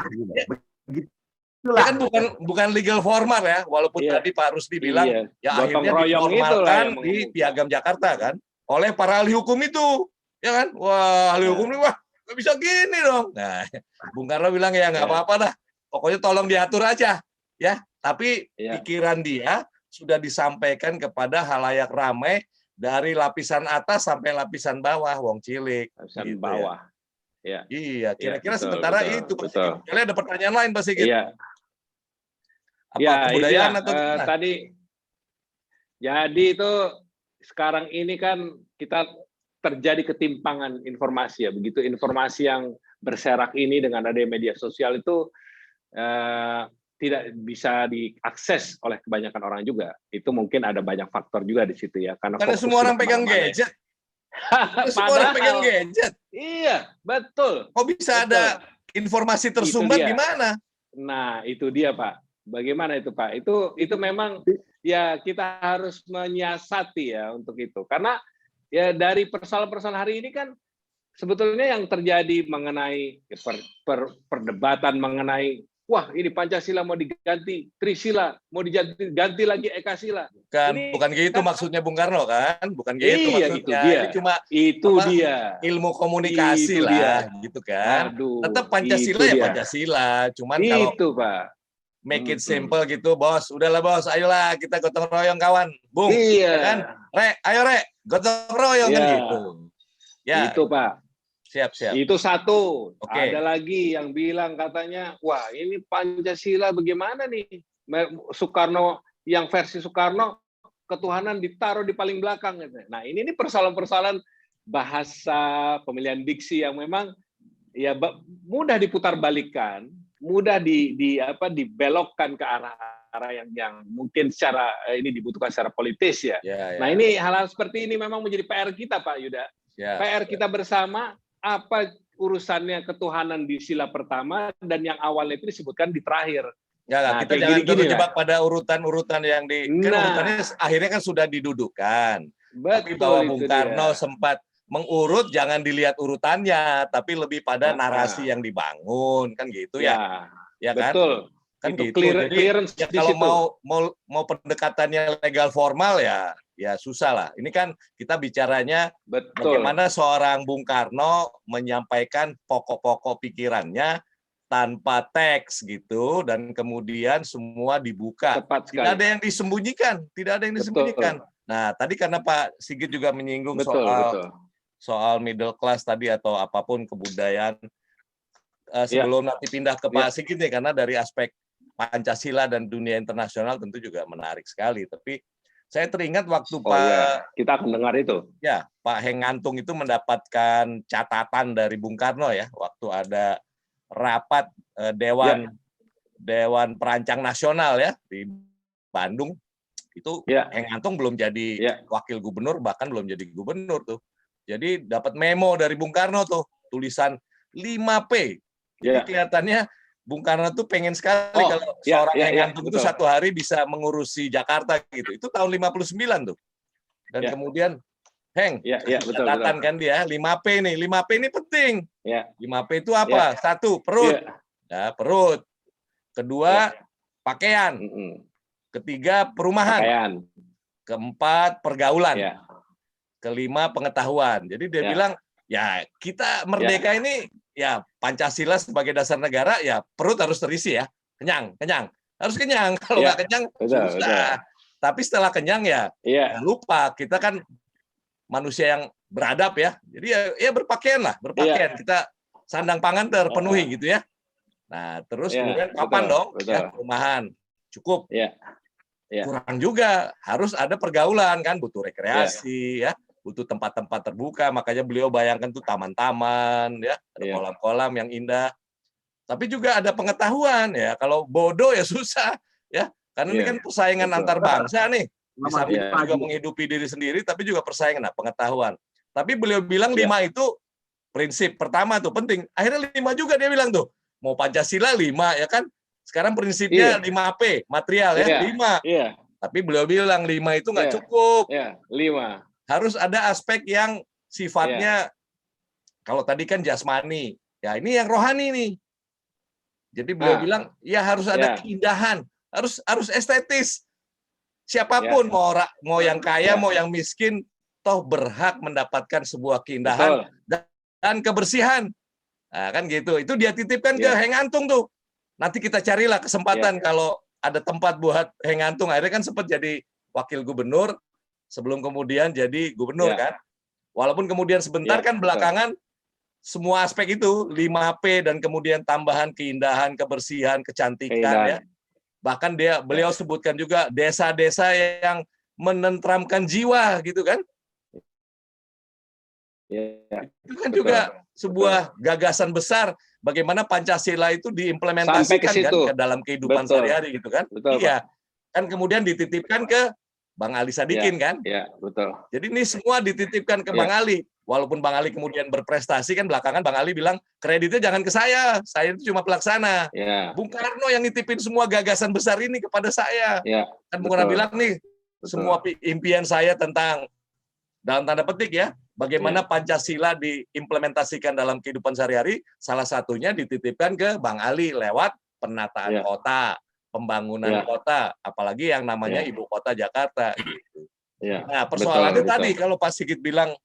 C: Kan bukan legal formal ya, walaupun tadi Pak Rusdi bilang ya akhirnya diformalkan di Piagam Jakarta kan oleh para ahli hukum itu, ya kan? Wah ahli hukum ini nggak bisa gini dong. Nah, Bung Karno bilang ya nggak apa-apa dah, pokoknya tolong diatur aja, ya. Tapi pikiran dia sudah disampaikan kepada halayak ramai. Dari lapisan atas sampai lapisan bawah, wong cilik.
A: Lapisan gitu bawah.
C: Iya, kira-kira sementara itu. Kalian ada pertanyaan lain, Pak Sigit?
A: Apa kebudayaan atau tadi. Jadi itu sekarang ini kan kita terjadi ketimpangan informasi ya. Begitu informasi yang berserak ini dengan adanya media sosial itu tidak bisa diakses oleh kebanyakan orang juga. Itu mungkin ada banyak faktor juga di situ ya. Karena
C: semua orang pegang gadget. Semua orang pegang gadget.
A: Iya, betul.
C: Kok bisa ada informasi tersumbat di mana?
A: Nah, itu dia, Pak. Bagaimana itu, Pak? Itu memang ya kita harus menyiasati ya untuk itu. Karena ya dari persoalan-persoalan hari ini kan sebetulnya yang terjadi mengenai perdebatan mengenai wah ini Pancasila mau diganti Trisila, mau diganti lagi Ekasila.
C: Bukan gitu maksudnya Bung Karno kan? Bukan gitu
A: iya,
C: maksudnya.
A: Itu dia.
C: Ini cuma
A: itu dia.
C: Ilmu komunikasi
A: itu
C: lah,
A: dia.
C: gitu kan.
A: Aduh,
C: tetap Pancasila ya Pancasila. Cuman kalau
A: Pak.
C: make it simple gitu, bos. Udahlah bos, ayolah kita gotong royong kawan. Bung,
A: iya.
C: kan? Ayo gotong royong kan gitu. Ya.
A: Itu Pak.
C: Siap.
A: Itu satu.
C: Oke.
A: Ada lagi yang bilang katanya, wah ini Pancasila bagaimana nih? Soekarno, yang versi Soekarno, ketuhanan ditaruh di paling belakang. Nah ini persoalan-persoalan bahasa pemilihan diksi yang memang ya mudah diputarbalikkan, mudah dibelokkan ke arah yang mungkin secara ini dibutuhkan secara politis ya. Nah ini hal-hal seperti ini memang menjadi PR kita Pak Yuda. PR kita bersama, apa urusannya ketuhanan di sila pertama dan yang awalnya itu disebutkan di terakhir.
C: Nah, kita jangan terjebak pada urutan-urutan yang urutannya akhirnya kan sudah didudukan. Tapi bahwa Bung Karno sempat mengurut, jangan dilihat urutannya, tapi lebih pada narasi yang dibangun, kan gitu ya. Ya kan?
A: Betul.
C: Kan
A: itu
C: gitu. Jadi ya kalau mau pendekatannya legal formal ya susah lah. Ini kan kita bicaranya bagaimana seorang Bung Karno menyampaikan pokok-pokok pikirannya tanpa teks gitu, dan kemudian semua dibuka. Tidak ada yang disembunyikan, Nah, tadi karena Pak Sigit juga menyinggung soal middle class tadi atau apapun kebudayaan, sebelum nanti pindah ke Pak Sigit nih, karena dari aspek Pancasila dan dunia internasional tentu juga menarik sekali. Tapi saya teringat waktu
A: kita akan dengar itu.
C: Ya, Pak Heng Ngantung itu mendapatkan catatan dari Bung Karno ya, waktu ada rapat Dewan Perancang Nasional ya di Bandung. Itu Heng Ngantung belum jadi wakil gubernur, bahkan belum jadi gubernur tuh. Jadi dapat memo dari Bung Karno tuh, tulisan 5P. Jadi kelihatannya Bung Karno tuh pengen sekali kalau seorang Heng Ngantung itu satu hari bisa mengurusi Jakarta gitu. Itu tahun 59 tuh. Dan kemudian Heng, catatan kan dia 5P nih. 5P ini penting. 5P itu apa? 1, perut. Ya, perut. Kedua, pakaian. Ketiga, perumahan. Keempat, pergaulan. Kelima, pengetahuan. Jadi dia bilang, ya kita merdeka ini ya Pancasila sebagai dasar negara, ya perut harus terisi ya, kenyang, harus kenyang. Kalau nggak kenyang susah. Tapi setelah kenyang ya lupa, kita kan manusia yang beradab ya. Jadi ya berpakaian. Kita sandang pangan terpenuhi gitu ya. Nah terus kemudian kapan dong? Ya, perumahan cukup. Kurang juga, harus ada pergaulan kan, butuh rekreasi ya. Butuh tempat-tempat terbuka, makanya beliau bayangkan tuh taman-taman ya, ada kolam-kolam yang indah. Tapi juga ada pengetahuan ya. Kalau bodoh ya susah ya. Karena ini kan persaingan antar bangsa nih. Di samping juga menghidupi diri sendiri, tapi juga persaingan pengetahuan. Tapi beliau bilang 5 itu prinsip pertama tuh penting. Akhirnya 5 juga dia bilang tuh. Mau Pancasila 5 ya kan. Sekarang prinsipnya 5P, material ya 5. Tapi beliau bilang 5 itu nggak cukup.
A: 5.
C: Harus ada aspek yang sifatnya, kalau tadi kan jasmani, ya ini yang rohani nih. Jadi beliau bilang, ya harus ada keindahan, harus estetis. Siapapun mau yang kaya, mau yang miskin, toh berhak mendapatkan sebuah keindahan dan kebersihan. Nah, kan gitu. Itu dia titipkan ke Heng Ngantung tuh. Nanti kita carilah kesempatan kalau ada tempat buat Heng Ngantung. Akhirnya kan sempat jadi wakil gubernur. Sebelum kemudian jadi gubernur kan. Walaupun kemudian sebentar kan belakangan semua aspek itu 5P dan kemudian tambahan keindahan, kebersihan, kecantikan ya. Bahkan beliau sebutkan juga desa-desa yang menenteramkan jiwa gitu kan. Itu kan juga sebuah gagasan besar bagaimana Pancasila itu diimplementasikan kan ke dalam kehidupan sehari-hari gitu kan. Iya. Kan kemudian dititipkan ke Bang Ali Sadikin kan?
A: Iya, betul.
C: Jadi ini semua dititipkan ke Bang Ali. Walaupun Bang Ali kemudian berprestasi kan belakangan Bang Ali bilang kreditnya jangan ke saya itu cuma pelaksana. Bung Karno yang nitipin semua gagasan besar ini kepada saya. Kan Bung Karno bilang nih semua impian saya tentang dalam tanda petik ya, bagaimana Pancasila diimplementasikan dalam kehidupan sehari-hari, salah satunya dititipkan ke Bang Ali lewat penataan kota, pembangunan kota, apalagi yang namanya Ibu Kota Jakarta. Gitu. Nah, persoalannya tadi kalau Pak Sigit bilang,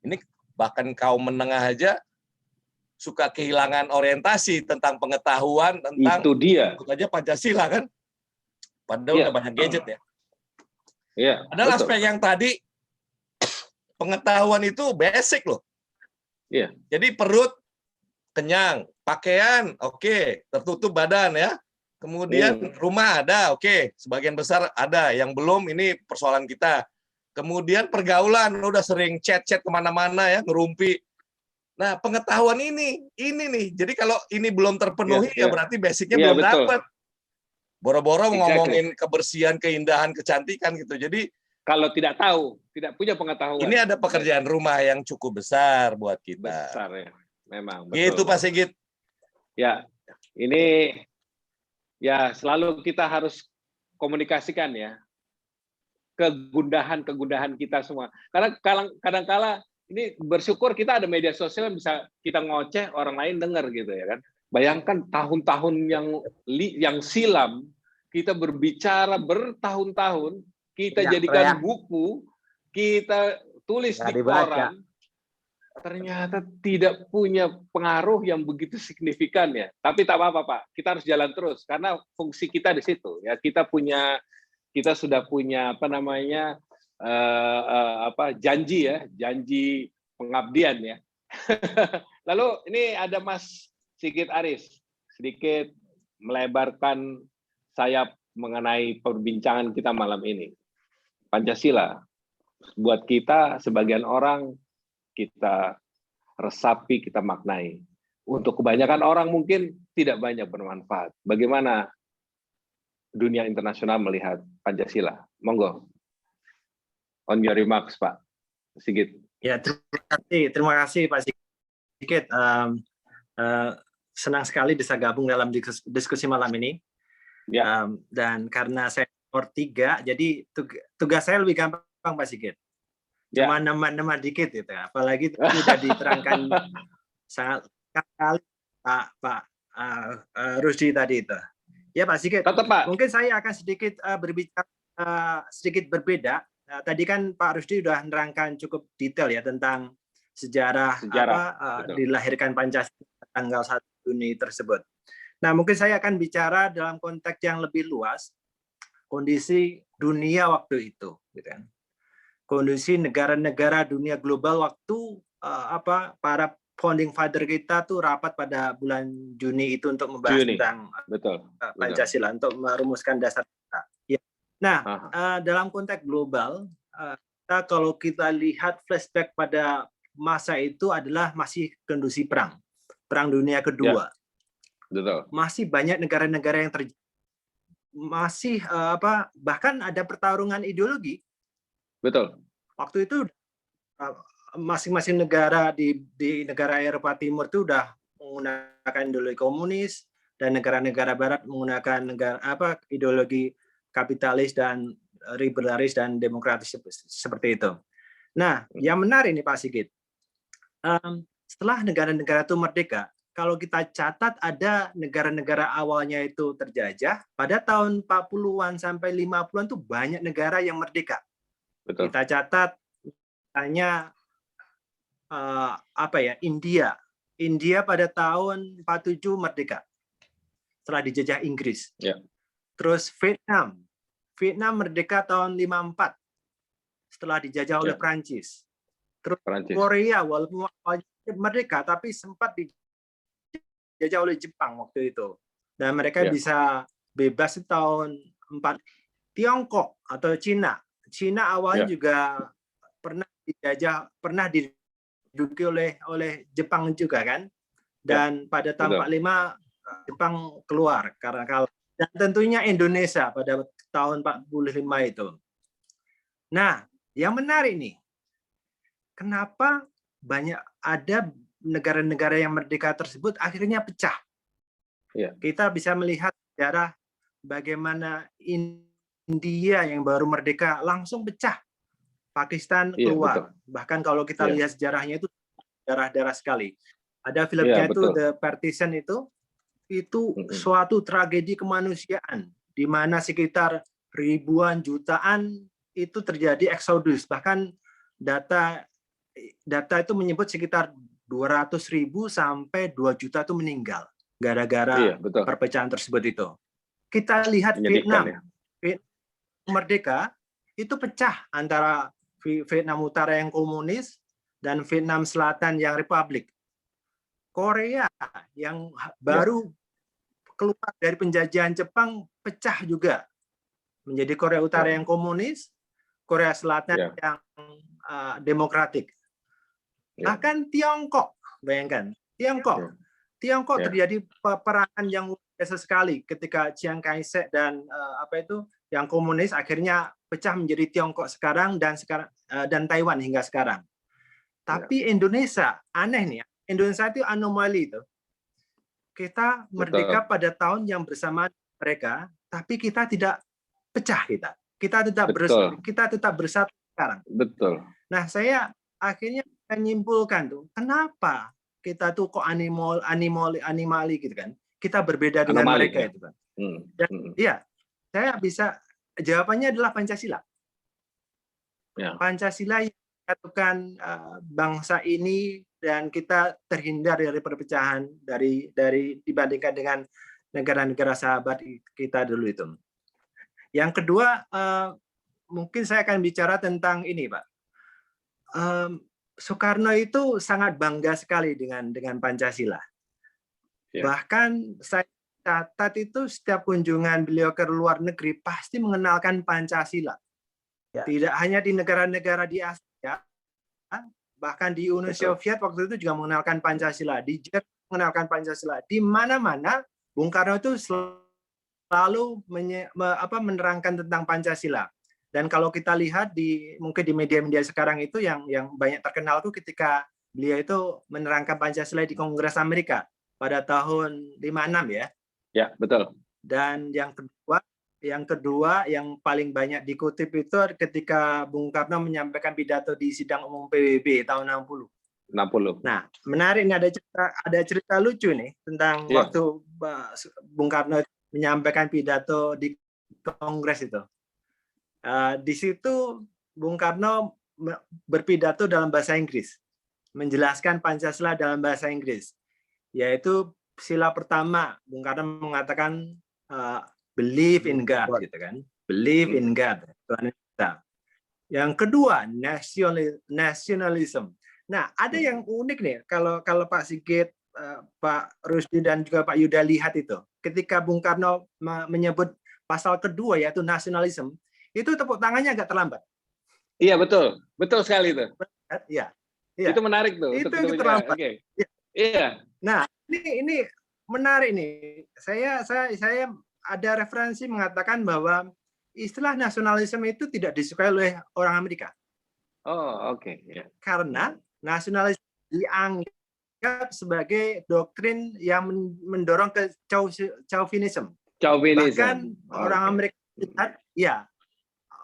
C: ini bahkan kaum menengah aja suka kehilangan orientasi tentang pengetahuan tentang
A: itu dia.
C: ikut aja Pancasila kan, padahal udah banyak gadget ya. Adalah aspek yang tadi pengetahuan itu basic loh. Jadi perut kenyang, pakaian oke, tertutup badan ya. Kemudian rumah ada, oke, sebagian besar ada. Yang belum ini persoalan kita. Kemudian pergaulan udah sering chat-chat kemana-mana ya, ngerumpi. Nah pengetahuan ini nih. Jadi kalau ini belum terpenuhi ya berarti basicnya belum dapat. Boro-boro ngomongin kebersihan, keindahan, kecantikan gitu. Jadi
A: kalau tidak tahu, tidak punya pengetahuan.
C: Ini ada pekerjaan rumah yang cukup besar buat kita.
A: Besar ya, memang. Betul.
C: Gitu Pak Sigit.
A: Ya, ini ya selalu kita harus komunikasikan ya kegundahan kita semua. Karena kadang-kala ini bersyukur kita ada media sosial yang bisa kita ngoceh orang lain dengar gitu ya kan. Bayangkan tahun-tahun yang silam kita berbicara bertahun-tahun. Kita jadikan buku, kita tulis di koran, ternyata tidak punya pengaruh yang begitu signifikan ya. Tapi tak apa-apa Pak, kita harus jalan terus karena fungsi kita di situ ya. Kita sudah punya janji pengabdian ya. Lalu ini ada Mas Sigit Aris sedikit melebarkan sayap mengenai perbincangan kita malam ini. Pancasila, buat kita sebagian orang kita resapi, kita maknai. Untuk kebanyakan orang mungkin tidak banyak bermanfaat. Bagaimana dunia internasional melihat Pancasila? Monggo. On your remarks, Pak Sigit.
D: Ya, terima kasih Pak Sigit. Senang sekali bisa gabung dalam diskusi malam ini. Dan karena saya nomor 3, jadi tugas saya lebih gampang Pak Sigit. Cuma nama dikit gitu, apalagi itu sudah diterangkan sangat sekali Pak Rusdi tadi itu. Ya Pak Sigit, mungkin saya akan sedikit berbicara sedikit berbeda. Tadi kan Pak Rusdi sudah menerangkan cukup detail ya tentang sejarah dilahirkan Pancasila tanggal 1 Juni tersebut. Nah, mungkin saya akan bicara dalam konteks yang lebih luas, kondisi dunia waktu itu, gitu kan. Kondisi negara-negara dunia global waktu para founding father kita tuh rapat pada bulan Juni itu untuk membahas tentang Pancasila, untuk merumuskan dasar kita. Ya. Nah, dalam konteks global, kalau kita lihat flashback pada masa itu adalah masih kondisi perang dunia kedua.
A: Betul.
D: Masih banyak negara-negara yang masih bahkan ada pertarungan ideologi.
A: Betul.
D: Waktu itu masing-masing negara di negara Eropa Timur itu udah menggunakan ideologi komunis dan negara-negara Barat menggunakan ideologi kapitalis dan liberalis dan demokratis seperti itu. Nah, yang menarik ini Pak Sigit, setelah negara-negara itu merdeka, kalau kita catat ada negara-negara awalnya itu terjajah, pada tahun 40-an sampai 50-an tuh banyak negara yang merdeka. Betul. Kita catat hanya India. India pada tahun 47 merdeka setelah dijajah Inggris.
A: Ya.
D: Terus Vietnam merdeka tahun 54 setelah dijajah oleh Prancis. Terus Korea walaupun merdeka tapi sempat dijajah oleh Jepang waktu itu. Dan mereka bisa bebas tahun 4. Tiongkok atau Cina awalnya juga pernah dijajah, pernah diduduki oleh Jepang juga kan. Dan pada tahun 45 Jepang keluar karena kalah. Dan tentunya Indonesia pada tahun 45 itu. Nah, yang menarik nih, kenapa ada negara-negara yang merdeka tersebut akhirnya pecah? Kita bisa melihat sejarah bagaimana India yang baru merdeka langsung pecah. Pakistan
A: Iya,
D: keluar.
A: betul.
D: Bahkan kalau kita
A: Iya.
D: lihat sejarahnya itu darah-darah sekali. Ada filmnya itu
A: betul.
D: The Partition itu suatu tragedi kemanusiaan di mana sekitar ribuan jutaan itu terjadi eksodus. Bahkan data itu menyebut sekitar 200.000 sampai 2 juta itu meninggal gara-gara
A: Iya, betul.
D: perpecahan tersebut itu. Kita lihat
A: Menyedihkan,
D: Vietnam. Merdeka itu pecah antara Vietnam Utara yang komunis dan Vietnam Selatan yang republik. Korea yang baru keluar dari penjajahan Jepang pecah juga menjadi Korea Utara yang komunis, Korea Selatan yang demokratik. Bahkan Tiongkok, bayangkan Tiongkok terjadi peperangan yang biasa sekali ketika Chiang Kai-shek dan yang komunis akhirnya pecah menjadi Tiongkok sekarang dan Taiwan hingga sekarang. Tapi Indonesia aneh nih, Indonesia itu anomali itu. Kita merdeka pada tahun yang bersamaan mereka, tapi kita tidak pecah kita tetap bersatu sekarang.
A: Betul.
D: Nah, saya akhirnya menyimpulkan tuh, kenapa kita tuh kok animali gitu kan? Kita berbeda dengan mereka itu kan. Iya, saya bisa jawabannya adalah Pancasila. Pancasila yang menyatukan bangsa ini dan kita terhindar dari perpecahan dibandingkan dengan negara-negara sahabat kita dulu itu. Yang kedua, mungkin saya akan bicara tentang ini, Pak. Soekarno itu sangat bangga sekali dengan Pancasila. Bahkan saya catat itu setiap kunjungan beliau ke luar negeri pasti mengenalkan Pancasila. Tidak hanya di negara-negara di Asia, bahkan di Uni Soviet waktu itu juga mengenalkan Pancasila, di Jerman mengenalkan Pancasila. Di mana-mana Bung Karno itu selalu menerangkan tentang Pancasila. Dan kalau kita lihat mungkin di media-media sekarang itu yang banyak terkenal tuh ketika beliau itu menerangkan Pancasila di Kongres Amerika pada tahun 56 ya.
A: Ya, betul.
D: Dan yang kedua yang paling banyak dikutip itu ketika Bung Karno menyampaikan pidato di sidang umum PBB tahun 60. Nah, menarik nih, ada cerita lucu nih tentang waktu Bung Karno menyampaikan pidato di Kongres itu. Di situ Bung Karno berpidato dalam bahasa Inggris, menjelaskan Pancasila dalam bahasa Inggris, yaitu sila pertama Bung Karno mengatakan believe in God, gitu kan? Believe in God, Tuhan kita. Yang kedua nationalism. Nah, ada yang unik nih kalau Pak Sigit, Pak Rusdi dan juga Pak Yuda lihat itu, ketika Bung Karno menyebut pasal kedua yaitu nasionalisme, itu tepuk tangannya agak terlambat.
A: Iya, betul. Betul sekali itu.
D: Iya.
A: Itu menarik tuh.
D: Itu yang terlambat.
A: Iya.
D: Nah, ini menarik nih. Saya ada referensi mengatakan bahwa istilah nasionalisme itu tidak disukai oleh orang Amerika.
A: Oh, oke.
D: Karena nasionalisme dianggap sebagai doktrin yang mendorong ke chauvinism. Bahkan orang Amerika lihat,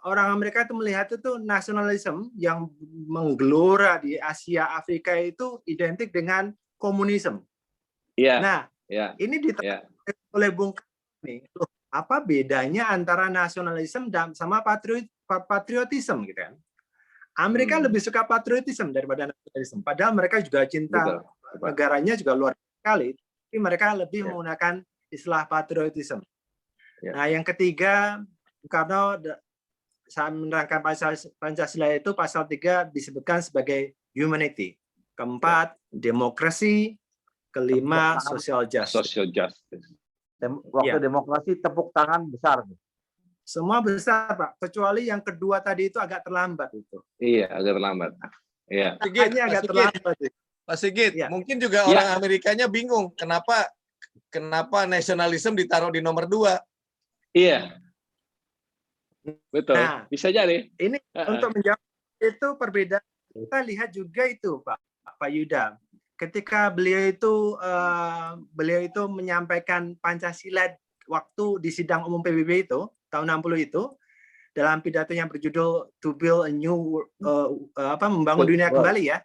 D: orang Amerika itu melihat itu nasionalisme yang menggelora di Asia Afrika itu identik dengan komunisme. Nah, ini diterangkan oleh Bung Karno nih, apa bedanya antara nasionalisme dan sama patriotisme gitu kan? Amerika lebih suka patriotisme daripada nasionalisme. Padahal mereka juga cinta negaranya juga luar sekali, tapi mereka lebih menggunakan istilah patriotisme. Nah, yang ketiga, Bung Karno saat menerangkan Pancasila itu pasal 3 disebutkan sebagai humanity. Keempat, demokrasi. Kelima, social justice.
B: Waktu demokrasi tepuk tangan besar.
D: Semua besar, Pak. Kecuali yang kedua tadi itu agak terlambat itu.
A: Iya, agak terlambat. Iya.
C: Pak Sigit, mungkin juga orang Amerikanya bingung kenapa nasionalisme ditaruh di nomor 2.
A: Iya. Betul.
D: Nah,
A: bisa jadi.
D: Ini untuk menjawab itu perbedaan. Kita lihat juga itu, Pak Yuda. Ketika beliau itu menyampaikan Pancasila waktu di sidang umum PBB itu tahun 60 itu, dalam pidato yang berjudul To Build a New membangun dunia kembali ya.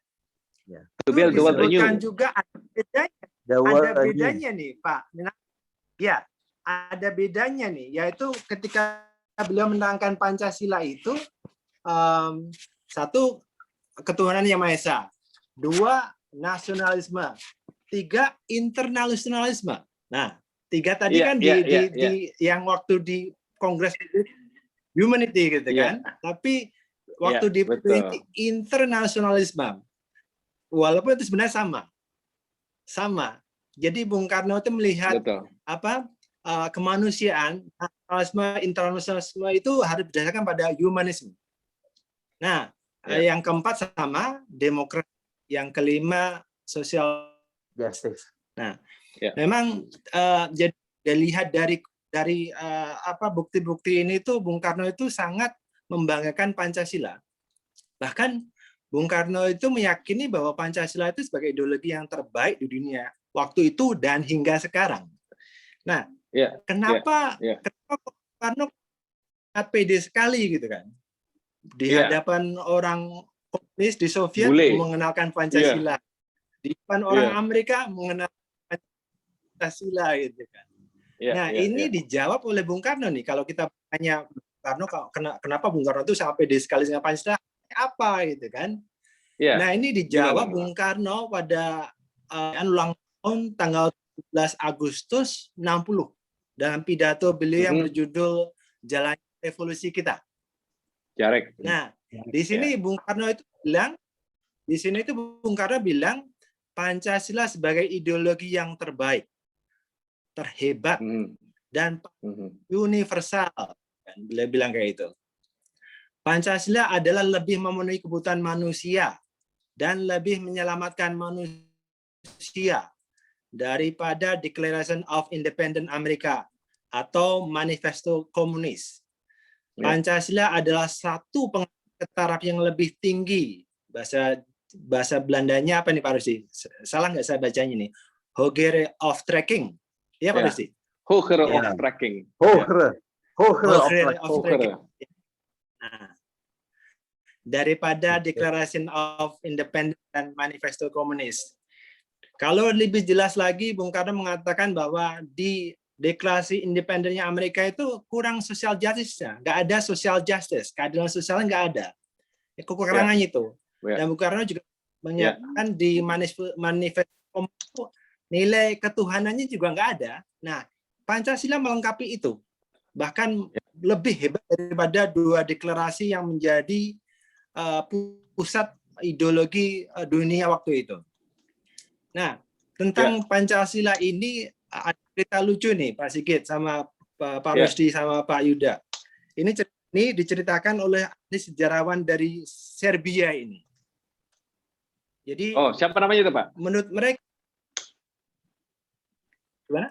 A: To build the world anew.
D: Disebutkan juga ada bedanya. Ada bedanya nih, Pak. Ya, ada bedanya nih, yaitu ketika beliau menerangkan Pancasila itu satu, ketuhanan yang Maha Esa, dua, nasionalisme, tiga, internasionalisme. Nah, tiga tadi kan yang waktu di Kongres Humanity gitu kan, tapi waktu di internasionalisme, walaupun itu sebenarnya sama. Jadi Bung Karno itu melihat kemanusiaan, nasionalisme, internasionalisme itu harus berdasarkan pada humanisme. Nah, yang keempat sama demokrasi, yang kelima social
B: justice.
D: Nah, memang jadi dilihat dari bukti-bukti ini tuh Bung Karno itu sangat membanggakan Pancasila. Bahkan Bung Karno itu meyakini bahwa Pancasila itu sebagai ideologi yang terbaik di dunia waktu itu dan hingga sekarang. Nah, kenapa Bung Karno pede sekali gitu kan di hadapan orang komunis di Soviet mengenalkan Pancasila, di depan orang Amerika mengenal Pancasila gitu kan. Nah, ini dijawab oleh Bung Karno nih. Kalau kita tanya Bung Karno, kenapa Bung Karno itu sangat pede sekali dengan Pancasila, apa gitu kan? Nah, ini dijawab Bung Karno pada ulang tahun tanggal 17 Agustus 60 dalam pidato beliau yang berjudul Jalan Revolusi Kita. Nah, di sini Bung Karno itu bilang, Pancasila sebagai ideologi yang terbaik, terhebat, dan universal. Beliau bilang kayak itu. Pancasila adalah lebih memenuhi kebutuhan manusia dan lebih menyelamatkan manusia daripada Declaration of Independence Amerika atau Manifesto Komunis. Pancasila adalah satu pengangkat taraf yang lebih tinggi. Bahasa Belandanya apa nih Pak Rusdi? Salah nggak saya bacanya nih? Hogere of Trekking. Iya Pak Rusdi?
A: Hogere of Trekking.
B: Hogere of Trekking.
D: Nah, daripada Declaration of Independence dan Manifesto Komunis. Kalau lebih jelas lagi, Bung Karno mengatakan bahwa di Deklarasi Independennya Amerika itu kurang social justice-nya. Nggak ada social justice. Keadilan sosialnya nggak ada. Kekurangannya itu. Dan Bung Karno juga menyatakan di manifesto nilai ketuhanannya juga nggak ada. Nah, Pancasila melengkapi itu. Bahkan lebih hebat daripada dua deklarasi yang menjadi pusat ideologi dunia waktu itu. Nah, tentang Pancasila ini ada cerita lucu nih Pak Sigit sama Pak Rusdi sama Pak Yuda. Ini diceritakan oleh ahli sejarawan dari Serbia ini. Jadi,
A: siapa namanya itu Pak?
D: Menurut mereka, gimana?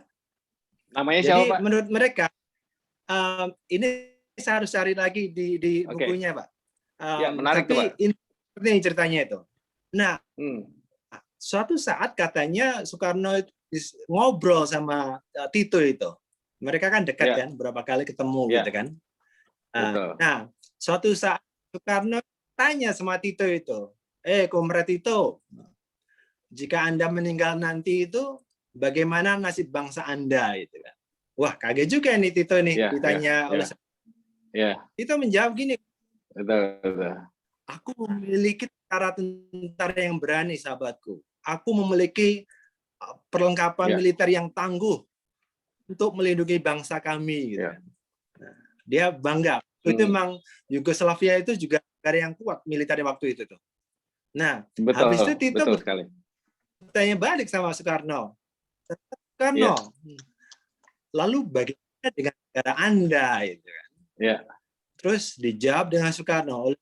A: Namanya
D: siapa
A: Pak?
D: Menurut mereka, ini saya harus cari lagi di bukunya Pak.
A: Menarik
D: tapi
A: tuh, Pak.
D: Ini ceritanya itu. Nah, suatu saat katanya Soekarno ngobrol sama Tito itu. Mereka kan dekat kan, berapa kali ketemu gitu kan. Nah, suatu saat Soekarno tanya sama Tito itu, Komrad Tito, jika Anda meninggal nanti itu, bagaimana nasib bangsa Anda? Gitu kan. Wah, kaget juga nih Tito nih ditanya oleh Tito menjawab gini, aku memiliki tentara yang berani, sahabatku. Aku memiliki perlengkapan militer yang tangguh untuk melindungi bangsa kami. Gitu. Nah, dia bangga. Itu memang Yugoslavia itu juga negara yang kuat militer waktu itu tuh. Nah, habis itu Tito bertanya balik sama Soekarno. Lalu bagaimana dengan negara Anda? Gitu kan. Terus dijawab dengan Soekarno,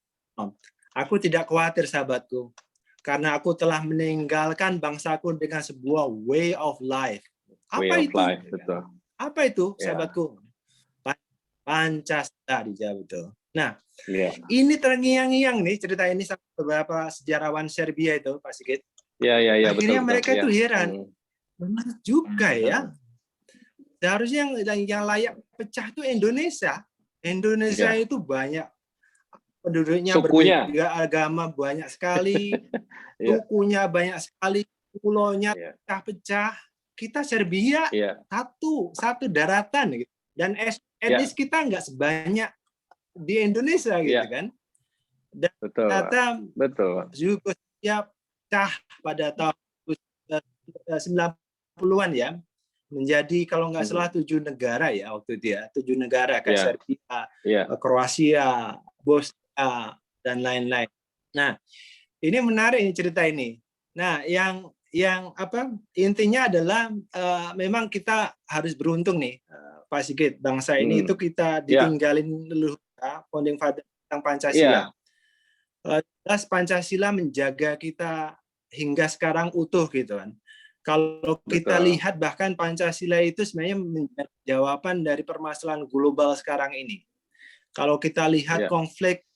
D: aku tidak khawatir sahabatku, karena aku telah meninggalkan bangsaku dengan sebuah way of life. Apa itu sahabatku? Pancasila, dijawab itu. Nah, ini terngiang-ngiang nih cerita ini sama beberapa sejarawan Serbia itu, Pak Sigit. Akhirnya mereka itu heran. Benar juga ya. Seharusnya yang layak pecah itu Indonesia. Indonesia
A: Ya.
D: itu banyak penduduknya,
A: Sukunya.
D: berbeda agama banyak sekali,
A: Ya.
D: sukunya banyak sekali, pulaunya
A: Ya.
D: pecah-pecah. Kita Serbia
A: Ya.
D: satu daratan gitu. Dan etnis kita nggak sebanyak di Indonesia gitu
A: Ya.
D: kan. Dan
A: Betul, Pak.
D: ternyata
A: Betul.
D: Yugoslavia pecah pada tahun 90-an ya, menjadi kalau nggak salah 7 negara ya waktu itu ya, 7 negara kayak
A: Ya.
D: Serbia,
A: Ya.
D: Kroasia, Bosnia, dan lain-lain. Nah, ini menarik ini cerita ini. Nah, yang intinya adalah memang kita harus beruntung nih, Pak Sigit, bangsa ini itu kita ditinggalin leluhur founding father tentang Pancasila. Jelas Pancasila menjaga kita hingga sekarang utuh gitu kan. Kalau kita lihat bahkan Pancasila itu sebenarnya menjadi jawaban dari permasalahan global sekarang ini. Kalau kita lihat konflik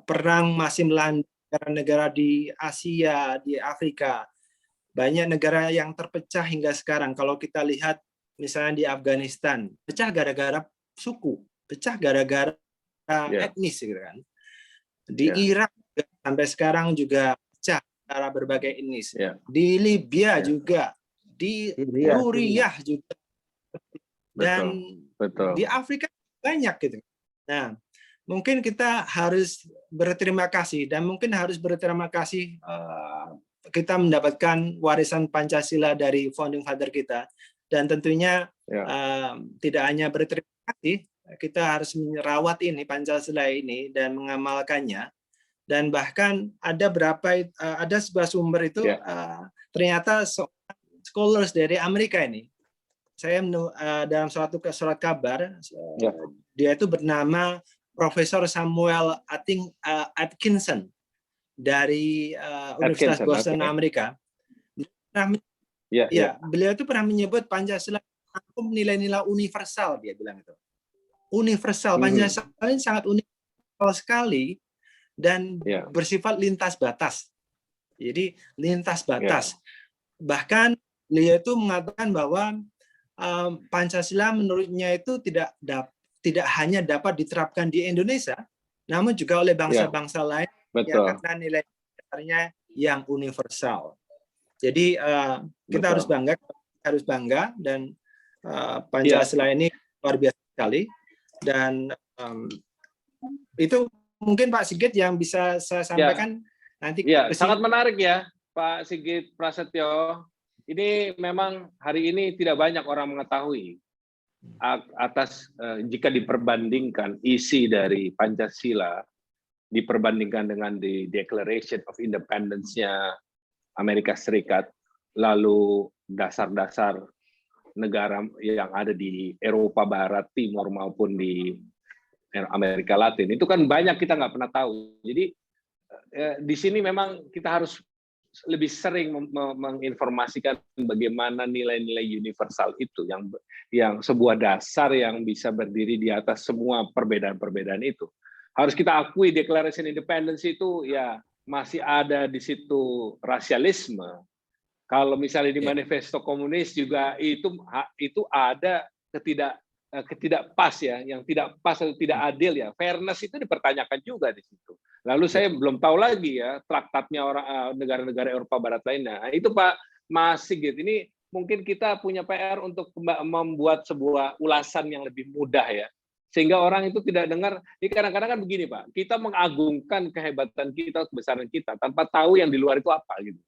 D: perang masih melanda negara-negara di Asia, di Afrika, banyak negara yang terpecah hingga sekarang. Kalau kita lihat misalnya di Afghanistan, pecah gara-gara suku, pecah gara-gara etnis gitu kan. Di Irak sampai sekarang juga pecah secara berbagai etnis. Di Libya juga, di Suriah juga, dan di Afrika banyak gitu. Nah, mungkin kita harus berterima kasih, dan mungkin harus berterima kasih kita mendapatkan warisan Pancasila dari founding father kita, dan tentunya tidak hanya berterima kasih, kita harus merawat ini Pancasila ini dan mengamalkannya. Dan bahkan ada sebuah sumber itu ternyata scholars dari Amerika ini, saya dalam surat kabar dia itu bernama Profesor Samuel Atkinson dari Universitas Boston Amerika. Beliau itu pernah menyebut Pancasila nilai-nilai universal, dia bilang itu. Universal, Pancasila ini sangat universal sekali dan bersifat lintas batas. Jadi lintas batas. Bahkan beliau itu mengatakan bahwa Pancasila menurutnya itu tidak hanya dapat diterapkan di Indonesia, namun juga oleh bangsa-bangsa lain karena nilai dasarnya yang universal. Jadi kita harus bangga dan Pancasila ini luar biasa sekali. Dan itu mungkin Pak Sigit yang bisa saya sampaikan nanti.
A: Sangat menarik ya Pak Sigit Prasetyo. Ini memang hari ini tidak banyak orang mengetahui atas jika diperbandingkan isi dari Pancasila diperbandingkan dengan di Declaration of Independence-nya Amerika Serikat, lalu dasar-dasar negara yang ada di Eropa Barat, Timur maupun di Amerika Latin, itu kan banyak kita nggak pernah tahu. Jadi di sini memang kita harus lebih sering menginformasikan bagaimana nilai-nilai universal itu, yang sebuah dasar yang bisa berdiri di atas semua perbedaan-perbedaan itu. Harus kita akui Declaration Independence itu ya masih ada di situ rasialisme. Kalau misalnya di manifesto komunis juga itu ada ketidak pas ya, yang tidak pas atau tidak adil ya. Fairness itu dipertanyakan juga di situ. Lalu saya belum tahu lagi ya traktatnya negara-negara Eropa Barat lainnya. Nah, itu Pak Mas Sigit, ini mungkin kita punya PR untuk membuat sebuah ulasan yang lebih mudah ya. Sehingga orang itu tidak dengar, ini kadang-kadang kan begini Pak, kita mengagungkan kehebatan kita, kebesaran kita, tanpa tahu yang di luar itu apa gitu.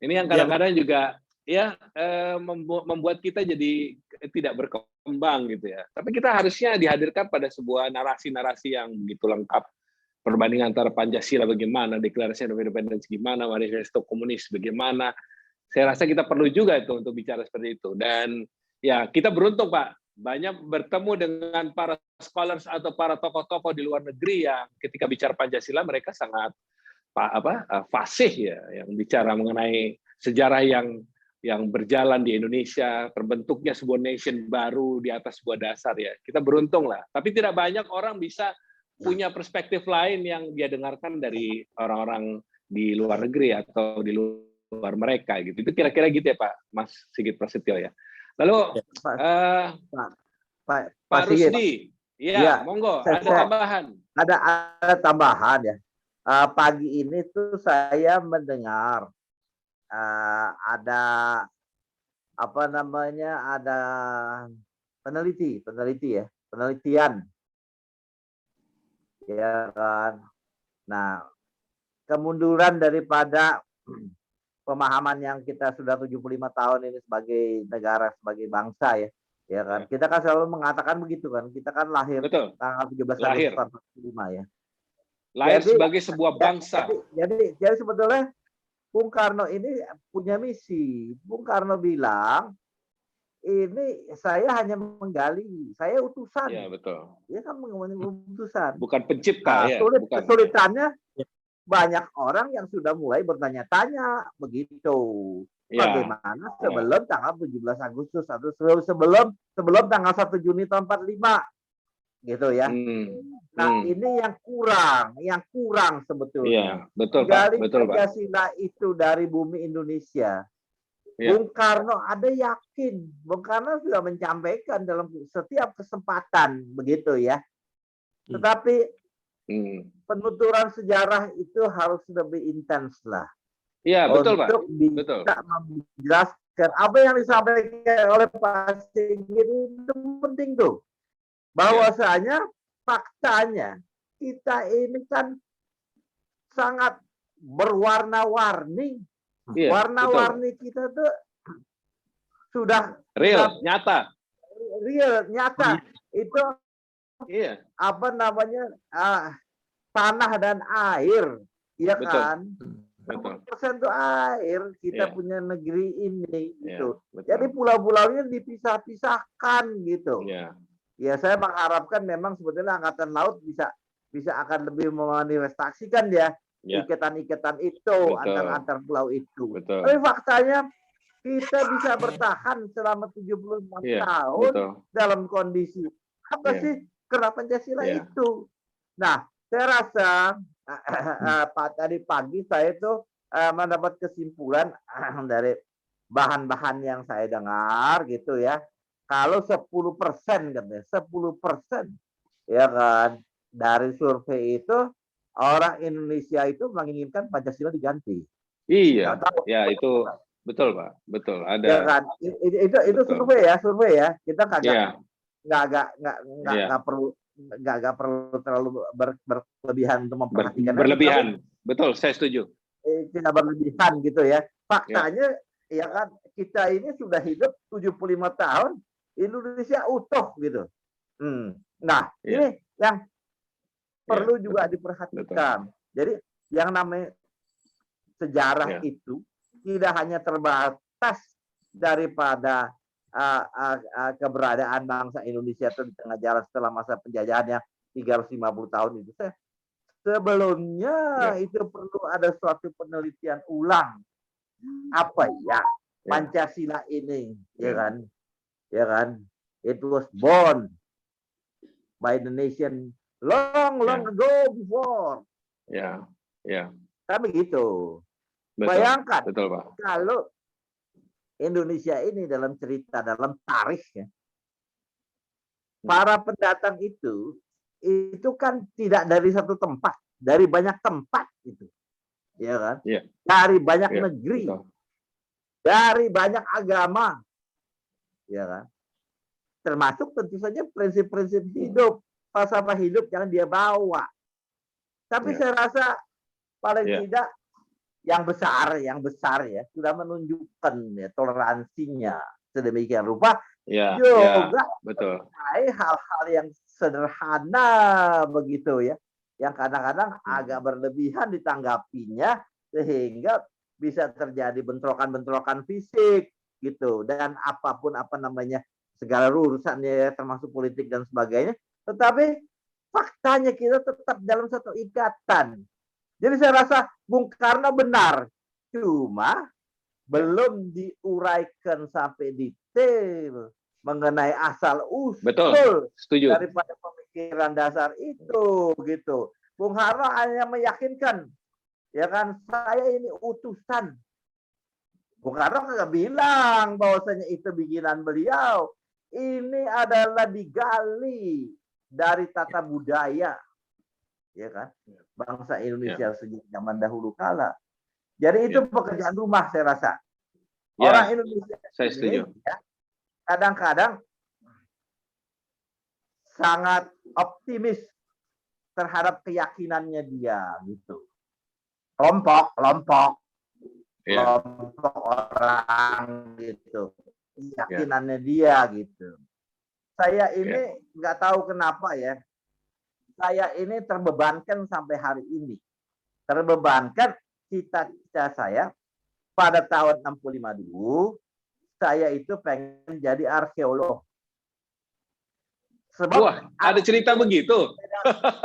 A: Ini yang kadang-kadang juga ya membuat kita jadi tidak berkembang gitu ya. Tapi kita harusnya dihadirkan pada sebuah narasi-narasi yang begitu lengkap. Perbandingan antara Pancasila bagaimana, Declaration of Independence gimana, Manifesto Komunis bagaimana. Saya rasa kita perlu juga itu untuk bicara seperti itu. Dan ya kita beruntung Pak, banyak bertemu dengan para scholars atau para tokoh-tokoh di luar negeri yang ketika bicara Pancasila mereka sangat fasih ya, yang bicara mengenai sejarah yang berjalan di Indonesia, terbentuknya sebuah nation baru di atas sebuah dasar ya. Kita beruntung lah. Tapi tidak banyak orang bisa punya perspektif lain yang dia dengarkan dari orang-orang di luar negeri atau di luar mereka gitu. Itu kira-kira gitu ya Pak Mas Sigit Prasetyo ya. Lalu Pak Rusdi, Iya,
B: Ya,
A: monggo.
B: saya-
A: Ada tambahan.
B: ada tambahan ya. Pagi ini tuh saya mendengar ada apa namanya, ada penelitian ya kan. Nah, kemunduran daripada pemahaman yang kita sudah 75 tahun ini sebagai negara, sebagai bangsa ya kan.
A: Ya.
B: Kita kan selalu mengatakan begitu kan. Kita kan lahir
A: Betul.
B: tanggal 17
A: Lahir.
B: Agustus 45 ya.
A: Lahir
B: Jadi-
A: sebagai sebuah bangsa.
B: Jadi sebetulnya Bung Karno ini punya misi. Bung Karno bilang, ini saya hanya menggali, saya utusan.
A: Ya, betul.
B: Dia kan mengomongin utusan.
A: Bukan pencipta
B: Nah,
A: ya. Bukan.
B: kesulitannya banyak orang yang sudah mulai bertanya-tanya begitu.
A: Ya.
B: Bagaimana sebelum tanggal 17 Agustus atau sebelum tanggal 1 Juni tahun 45 gitu ya. Nah, ini yang kurang sebetulnya.
A: Iya, betul Pak.
B: Gali
A: Betul Pak.
B: Pancasila itu dari bumi Indonesia.
A: Ya.
B: Bung Karno ada yakin, Bung Karno sudah menyampaikan dalam setiap kesempatan begitu ya. Tetapi penuturan sejarah itu harus lebih intens lah.
A: Iya, betul Pak.
B: Untuk bisa menjelaskan apa yang disampaikan oleh Pak Sigit itu penting tuh. Bahwasanya faktanya kita ini kan sangat berwarna-warni.
A: Iya,
B: Warna-warni kita tuh sudah
A: real, nyata.
B: Itu
A: Iya.
B: apa namanya, tanah dan air, ya
A: Betul.
B: kan?
A: Betul.
B: 60% itu air kita
A: Iya.
B: punya negeri ini gitu.
A: Betul.
B: Jadi pulau-pulaunya dipisah-pisahkan gitu.
A: Iya.
B: Ya saya mengharapkan memang sebetulnya Angkatan Laut bisa akan lebih memanifestasikan ya iketan-iketan itu antar pulau itu.
A: Betul.
B: Tapi faktanya kita bisa bertahan selama 75 tahun dalam kondisi apa sih kera Pancasila itu. Nah, saya rasa tadi pagi saya itu mendapat kesimpulan dari bahan-bahan yang saya dengar gitu ya. Kalau 10% katanya, 10% ya kan dari survei itu orang Indonesia itu menginginkan Pancasila diganti.
A: Iya, ya itu betul Pak, betul ada.
B: Ya kan? Itu survei ya. Kita kagak nggak perlu terlalu berlebihan untuk memperhatikan.
A: Berlebihan, betul, saya setuju.
B: Tidak berlebihan gitu ya. Faktanya ya kan kita ini sudah hidup 75 tahun. Indonesia utuh gitu. Nah, ini yang perlu juga diperhatikan. Jadi yang namanya sejarah itu tidak hanya terbatas daripada keberadaan bangsa Indonesia itu di tengah jalan setelah masa penjajahan yang 350 tahun itu. Sebelumnya itu perlu ada suatu penelitian ulang. Apa ya Pancasila ini, ya kan? It was born by the nation long ago before. Kan begitu. Bayangkan kalau Indonesia ini dalam cerita, dalam tarikh ya, para pendatang itu kan tidak dari satu tempat, dari banyak tempat itu, ya kan? Dari banyak negeri, dari banyak agama, ya kan? Termasuk tentu saja prinsip-prinsip hidup, falsafah hidup yang dia bawa. Tapi saya rasa paling tidak yang besar ya sudah menunjukkan ya toleransinya sedemikian rupa juga hal-hal yang sederhana begitu ya, yang kadang-kadang agak berlebihan ditanggapinya sehingga bisa terjadi bentrokan-bentrokan fisik gitu, dan apapun apa namanya segala urusannya termasuk politik dan sebagainya, tetapi faktanya kita tetap dalam satu ikatan. Jadi saya rasa Bung Karno benar, cuma belum diuraikan sampai detail mengenai asal usul daripada pemikiran dasar itu gitu. Bung Karno hanya meyakinkan, ya kan, saya ini utusan. Bung Karno nggak bilang bahwasanya itu bikinan beliau. Ini adalah digali dari tata budaya, ya kan, bangsa Indonesia sejak zaman dahulu kala. Jadi itu pekerjaan rumah saya rasa. Orang Indonesia
A: saya setuju.
B: Ya, kadang-kadang sangat optimis terhadap keyakinannya dia gitu. Kelompok orang gitu, keyakinannya dia gitu. Saya ini nggak tahu kenapa ya, saya ini terbebankan sampai hari ini. Terbebankan cita-cita saya pada tahun 65 dulu, saya itu pengen jadi arkeolog. Sebab
A: wah, ada cerita begitu.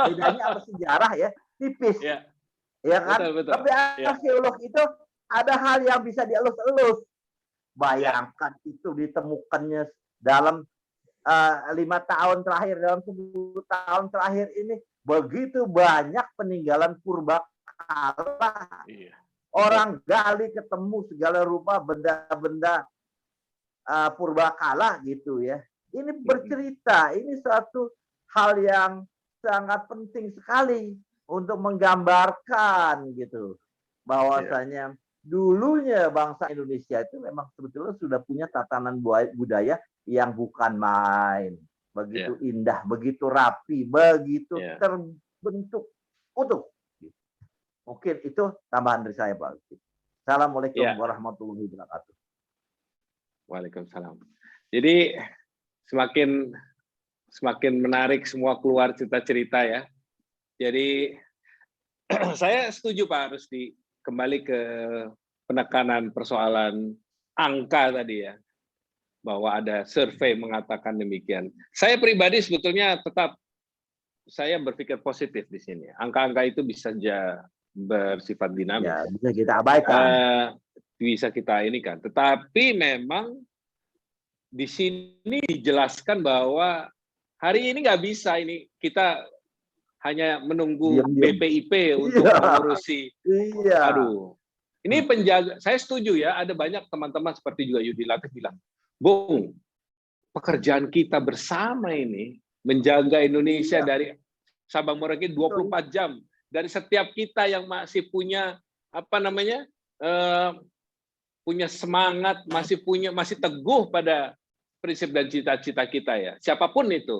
B: Bedanya apa sejarah ya, tipis. Ya kan?
A: Betul.
B: Tapi arkeolog itu ada hal yang bisa dielus-elus. Bayangkan itu ditemukannya dalam 5 tahun terakhir, dalam 10 tahun terakhir ini begitu banyak peninggalan purba kala. Orang gali ketemu segala rupa benda-benda purba kala gitu ya. Ini bercerita, ini suatu hal yang sangat penting sekali untuk menggambarkan gitu bahwasanya dulunya bangsa Indonesia itu memang sebetulnya sudah punya tatanan budaya yang bukan main, begitu indah, begitu rapi, begitu terbentuk utuh. Mungkin itu tambahan dari saya, Pak. Assalamualaikum warahmatullahi wabarakatuh.
A: Waalaikumsalam. Jadi semakin menarik semua keluar cerita-cerita ya. Jadi saya setuju Pak Rusdi, kembali ke penekanan persoalan angka tadi ya, bahwa ada survei mengatakan demikian. Saya pribadi sebetulnya tetap saya berpikir positif di sini. Angka-angka itu bisa saja bersifat dinamis.
B: Ya, bisa kita abaikan.
A: Bisa kita ini kan. Tetapi memang di sini dijelaskan bahwa hari ini nggak bisa ini kita hanya menunggu BPIP untuk mengurusi. Aduh, ini penjaga. Saya setuju ya. Ada banyak teman-teman seperti juga Yudi Latif bilang, Bung, pekerjaan kita bersama ini menjaga Indonesia dari Sabang Merauke 24 jam. Dari setiap kita yang masih punya punya semangat, masih teguh pada prinsip dan cita-cita kita ya. Siapapun itu.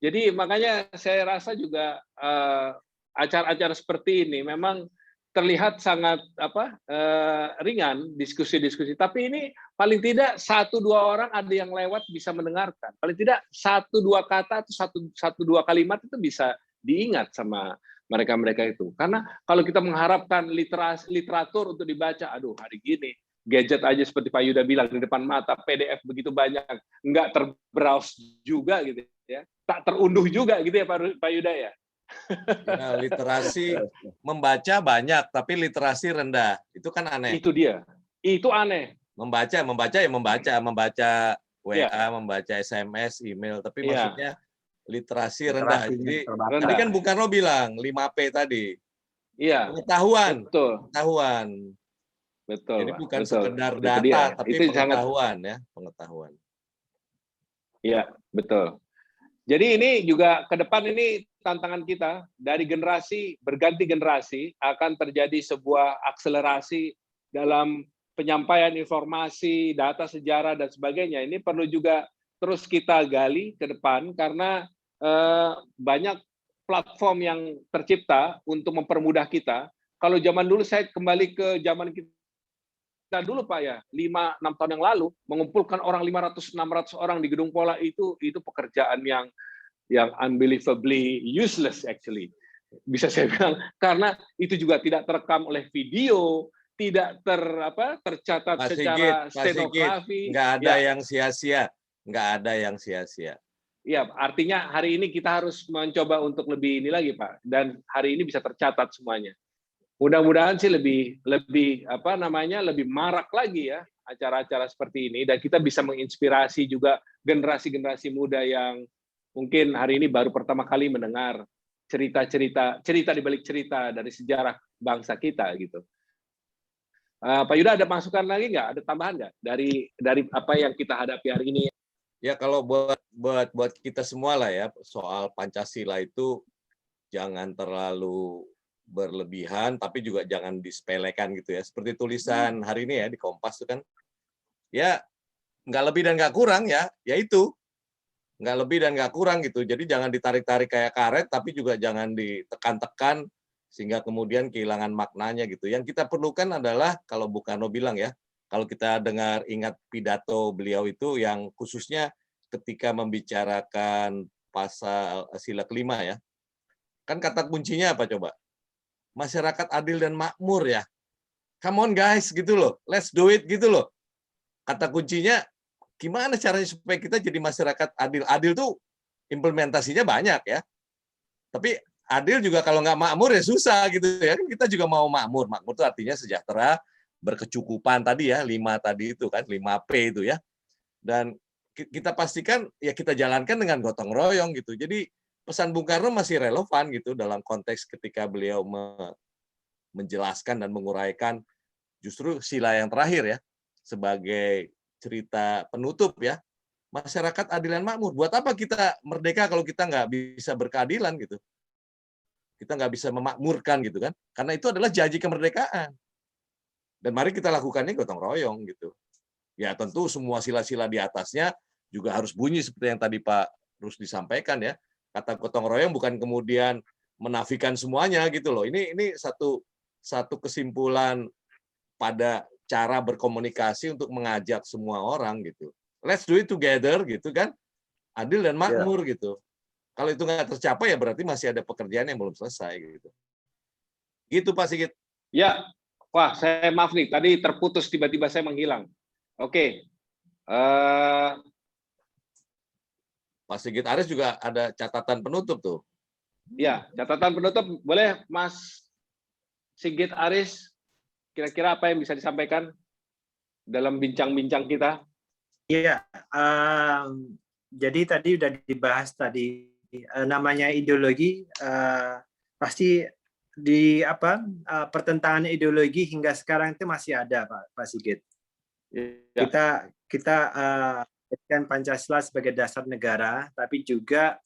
A: Jadi makanya saya rasa juga acara-acara seperti ini memang terlihat sangat ringan diskusi-diskusi, tapi ini paling tidak 1-2 orang ada yang lewat bisa mendengarkan. Paling tidak 1-2 kata atau 1-2 kalimat itu bisa diingat sama mereka-mereka itu. Karena kalau kita mengharapkan literatur untuk dibaca, aduh hari gini gadget aja seperti Pak Yuda bilang di depan mata, PDF begitu banyak, nggak terbrowse juga gitu ya, tak terunduh juga gitu ya Pak Yuda ya.
C: Nah, literasi membaca banyak tapi literasi rendah, itu kan aneh.
A: Itu dia, itu aneh.
C: Membaca WA, membaca SMS, email, tapi maksudnya literasi rendah. Jadi tadi kan Bung Karno bilang 5P tadi.
A: Iya.
C: Pengetahuan.
A: Betul.
C: Jadi bukan sekedar data, tapi
A: itu
C: pengetahuan ya, pengetahuan.
A: Iya, betul. Jadi ini juga ke depan ini tantangan kita dari generasi berganti generasi akan terjadi sebuah akselerasi dalam penyampaian informasi, data sejarah dan sebagainya. Ini perlu juga terus kita gali ke depan karena banyak platform yang tercipta untuk mempermudah kita. Kalau zaman dulu saya kembali ke zaman kita dulu Pak ya, 5-6 tahun yang lalu mengumpulkan orang 500-600 orang di Gedung Pola itu pekerjaan yang unbelievably useless actually. Bisa saya bilang karena itu juga tidak terekam oleh video, tidak tercatat secara stenografi.
C: Nggak ada yang sia-sia, nggak ada yang sia-sia.
A: Iya, artinya hari ini kita harus mencoba untuk lebih ini lagi Pak, dan hari ini bisa tercatat semuanya. Mudah-mudahan sih lebih marak lagi ya acara-acara seperti ini, dan kita bisa menginspirasi juga generasi-generasi muda yang mungkin hari ini baru pertama kali mendengar cerita di balik cerita dari sejarah bangsa kita gitu. Pak Yuda ada masukan lagi nggak? Ada tambahan nggak dari apa yang kita hadapi hari ini?
C: Ya kalau buat kita semua lah ya, soal Pancasila itu jangan terlalu berlebihan, tapi juga jangan disepelekan gitu ya. Seperti tulisan hari ini ya di Kompas itu kan, ya nggak lebih dan nggak kurang ya, yaitu nggak lebih dan nggak kurang gitu. Jadi jangan ditarik-tarik kayak karet, tapi juga jangan ditekan-tekan sehingga kemudian kehilangan maknanya gitu. Yang kita perlukan adalah kalau Bung Karno bilang ya, kalau kita ingat pidato beliau itu yang khususnya ketika membicarakan pasal sila kelima ya, kan kata kuncinya apa coba? Masyarakat adil dan makmur ya. Come on guys gitu loh, let's do it gitu loh. Kata kuncinya gimana caranya supaya kita jadi masyarakat adil? Adil tuh implementasinya banyak ya. Tapi adil juga kalau nggak makmur ya susah gitu ya. Kan kita juga mau makmur. Makmur itu artinya sejahtera, berkecukupan tadi ya, 5 tadi itu kan, 5P itu ya. Dan kita pastikan ya kita jalankan dengan gotong royong gitu. Jadi pesan Bung Karno masih relevan gitu dalam konteks ketika beliau menjelaskan dan menguraikan justru sila yang terakhir ya sebagai cerita penutup ya. Masyarakat adil dan makmur. Buat apa kita merdeka kalau kita nggak bisa berkeadilan gitu? Kita nggak bisa memakmurkan gitu kan? Karena itu adalah janji kemerdekaan. Dan mari kita lakukannya gotong royong gitu. Ya tentu semua sila-sila di atasnya juga harus bunyi seperti yang tadi Pak Rusdi sampaikan ya. Kata gotong royong bukan kemudian menafikan semuanya gitu loh. Ini satu kesimpulan pada cara berkomunikasi untuk mengajak semua orang gitu. Let's do it together gitu kan. Adil dan makmur gitu. Kalau itu nggak tercapai ya berarti masih ada pekerjaan yang belum selesai gitu. Gitu Pak Sigit.
A: Ya, wah saya maaf nih, tadi terputus tiba-tiba saya menghilang. Oke.
C: Pak Sigit Aris juga ada catatan penutup tuh.
A: Ya, catatan penutup boleh Mas Sigit Aris, kira-kira apa yang bisa disampaikan dalam bincang-bincang kita?
D: Iya, jadi tadi udah dibahas tadi namanya ideologi pasti di pertentangan ideologi hingga sekarang itu masih ada Pak Sigit. Ya. Kita kan Pancasila sebagai dasar negara, tapi juga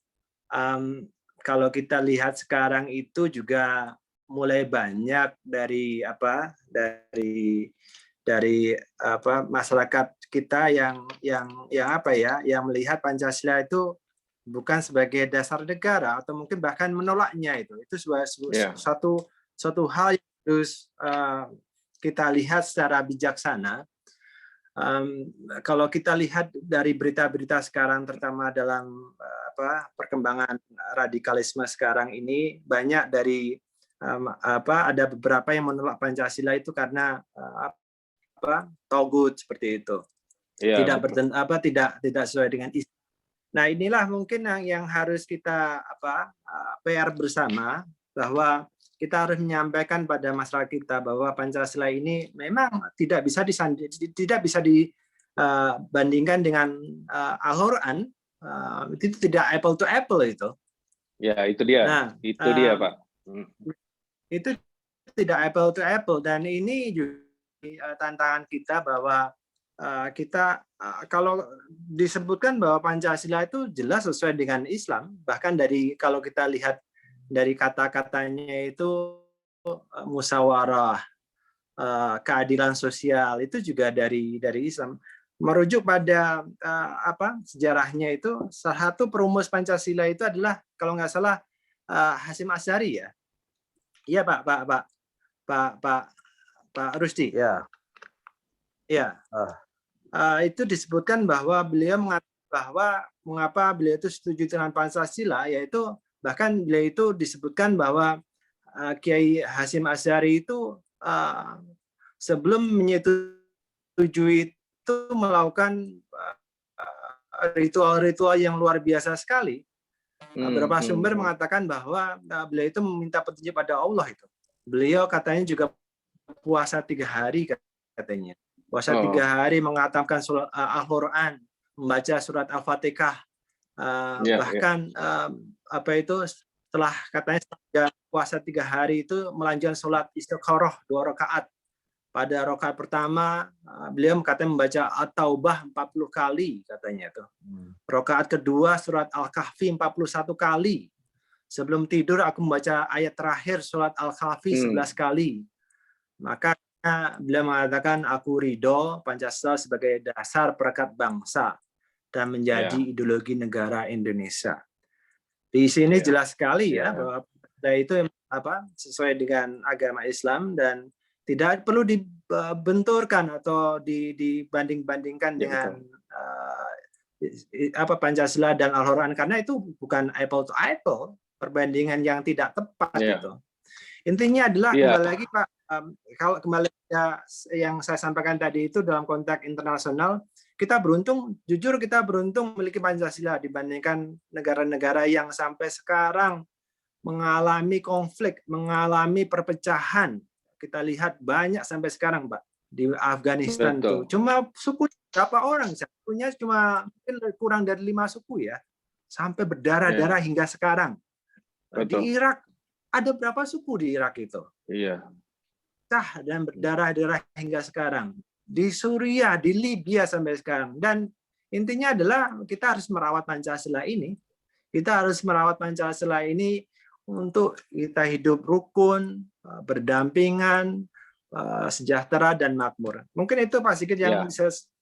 D: kalau kita lihat sekarang itu juga mulai banyak dari masyarakat kita yang melihat Pancasila itu bukan sebagai dasar negara atau mungkin bahkan menolaknya itu suatu hal yang harus kita lihat secara bijaksana. Kalau kita lihat dari berita-berita sekarang, terutama dalam perkembangan radikalisme sekarang ini, banyak dari ada beberapa yang menolak Pancasila itu karena togut seperti itu, tidak sesuai dengan Islam. Nah inilah mungkin yang harus kita PR bersama, bahwa kita harus menyampaikan pada masyarakat kita bahwa Pancasila ini memang tidak bisa dibandingkan dengan Al-Quran, itu tidak apple to apple itu.
A: Ya itu dia, nah, itu dia Pak.
D: Itu tidak apple to apple, dan ini juga tantangan kita bahwa kita kalau disebutkan bahwa Pancasila itu jelas sesuai dengan Islam, bahkan kalau kita lihat dari kata-katanya itu musyawarah, keadilan sosial, itu juga dari Islam. Merujuk pada sejarahnya itu, salah satu perumus Pancasila itu adalah kalau nggak salah Hasyim Asy'ari ya. Iya Pak Rusdi.
B: Ya.
D: Ya. Itu disebutkan bahwa beliau mengatakan bahwa mengapa beliau itu setuju dengan Pancasila, yaitu bahkan beliau itu disebutkan bahwa Kiai Hasyim Asy'ari itu sebelum menyetujui itu melakukan ritual-ritual yang luar biasa sekali. Beberapa sumber mengatakan bahwa beliau itu meminta petunjuk pada Allah itu. Beliau katanya juga puasa 3 hari katanya. Puasa 3 hari, mengatakan surat Al-Quran, membaca surat Al-Fatihah. Bahkan setelah katanya puasa 3 hari itu melanjutkan sholat istikharah 2 rakaat. Pada rakaat pertama beliau katanya membaca At-Taubah 40 kali katanya tuh. Rakaat kedua surat Al-Kahfi 41 kali. Sebelum tidur aku membaca ayat terakhir surat Al-Kahfi 11 kali. Maka beliau mengatakan, aku ridho Pancasila sebagai dasar perekat bangsa dan menjadi ideologi negara Indonesia. Di sini jelas sekali ya bahwa itu sesuai dengan agama Islam dan tidak perlu dibenturkan atau dibanding-bandingkan dengan Pancasila dan Al-Quran, karena itu bukan apple to apple, perbandingan yang tidak tepat gitu. Intinya adalah kembali lagi Pak, kalau kembali yang saya sampaikan tadi itu dalam konteks internasional, kita beruntung, jujur kita beruntung memiliki Pancasila dibandingkan negara-negara yang sampai sekarang mengalami konflik, mengalami perpecahan. Kita lihat banyak sampai sekarang, Pak, di Afghanistan tuh. Cuma suku berapa orang? Sukunya cuma mungkin kurang dari 5 suku ya. Sampai berdarah-darah hingga sekarang. Di Irak ada berapa suku di Irak itu? Iya. Pecah dan berdarah-darah hingga sekarang. Di Suriah, di Libya sampai sekarang. Dan intinya adalah kita harus merawat Pancasila ini. Kita harus merawat Pancasila ini untuk kita hidup rukun, berdampingan, sejahtera dan makmur. Mungkin itu Pak Sigit yang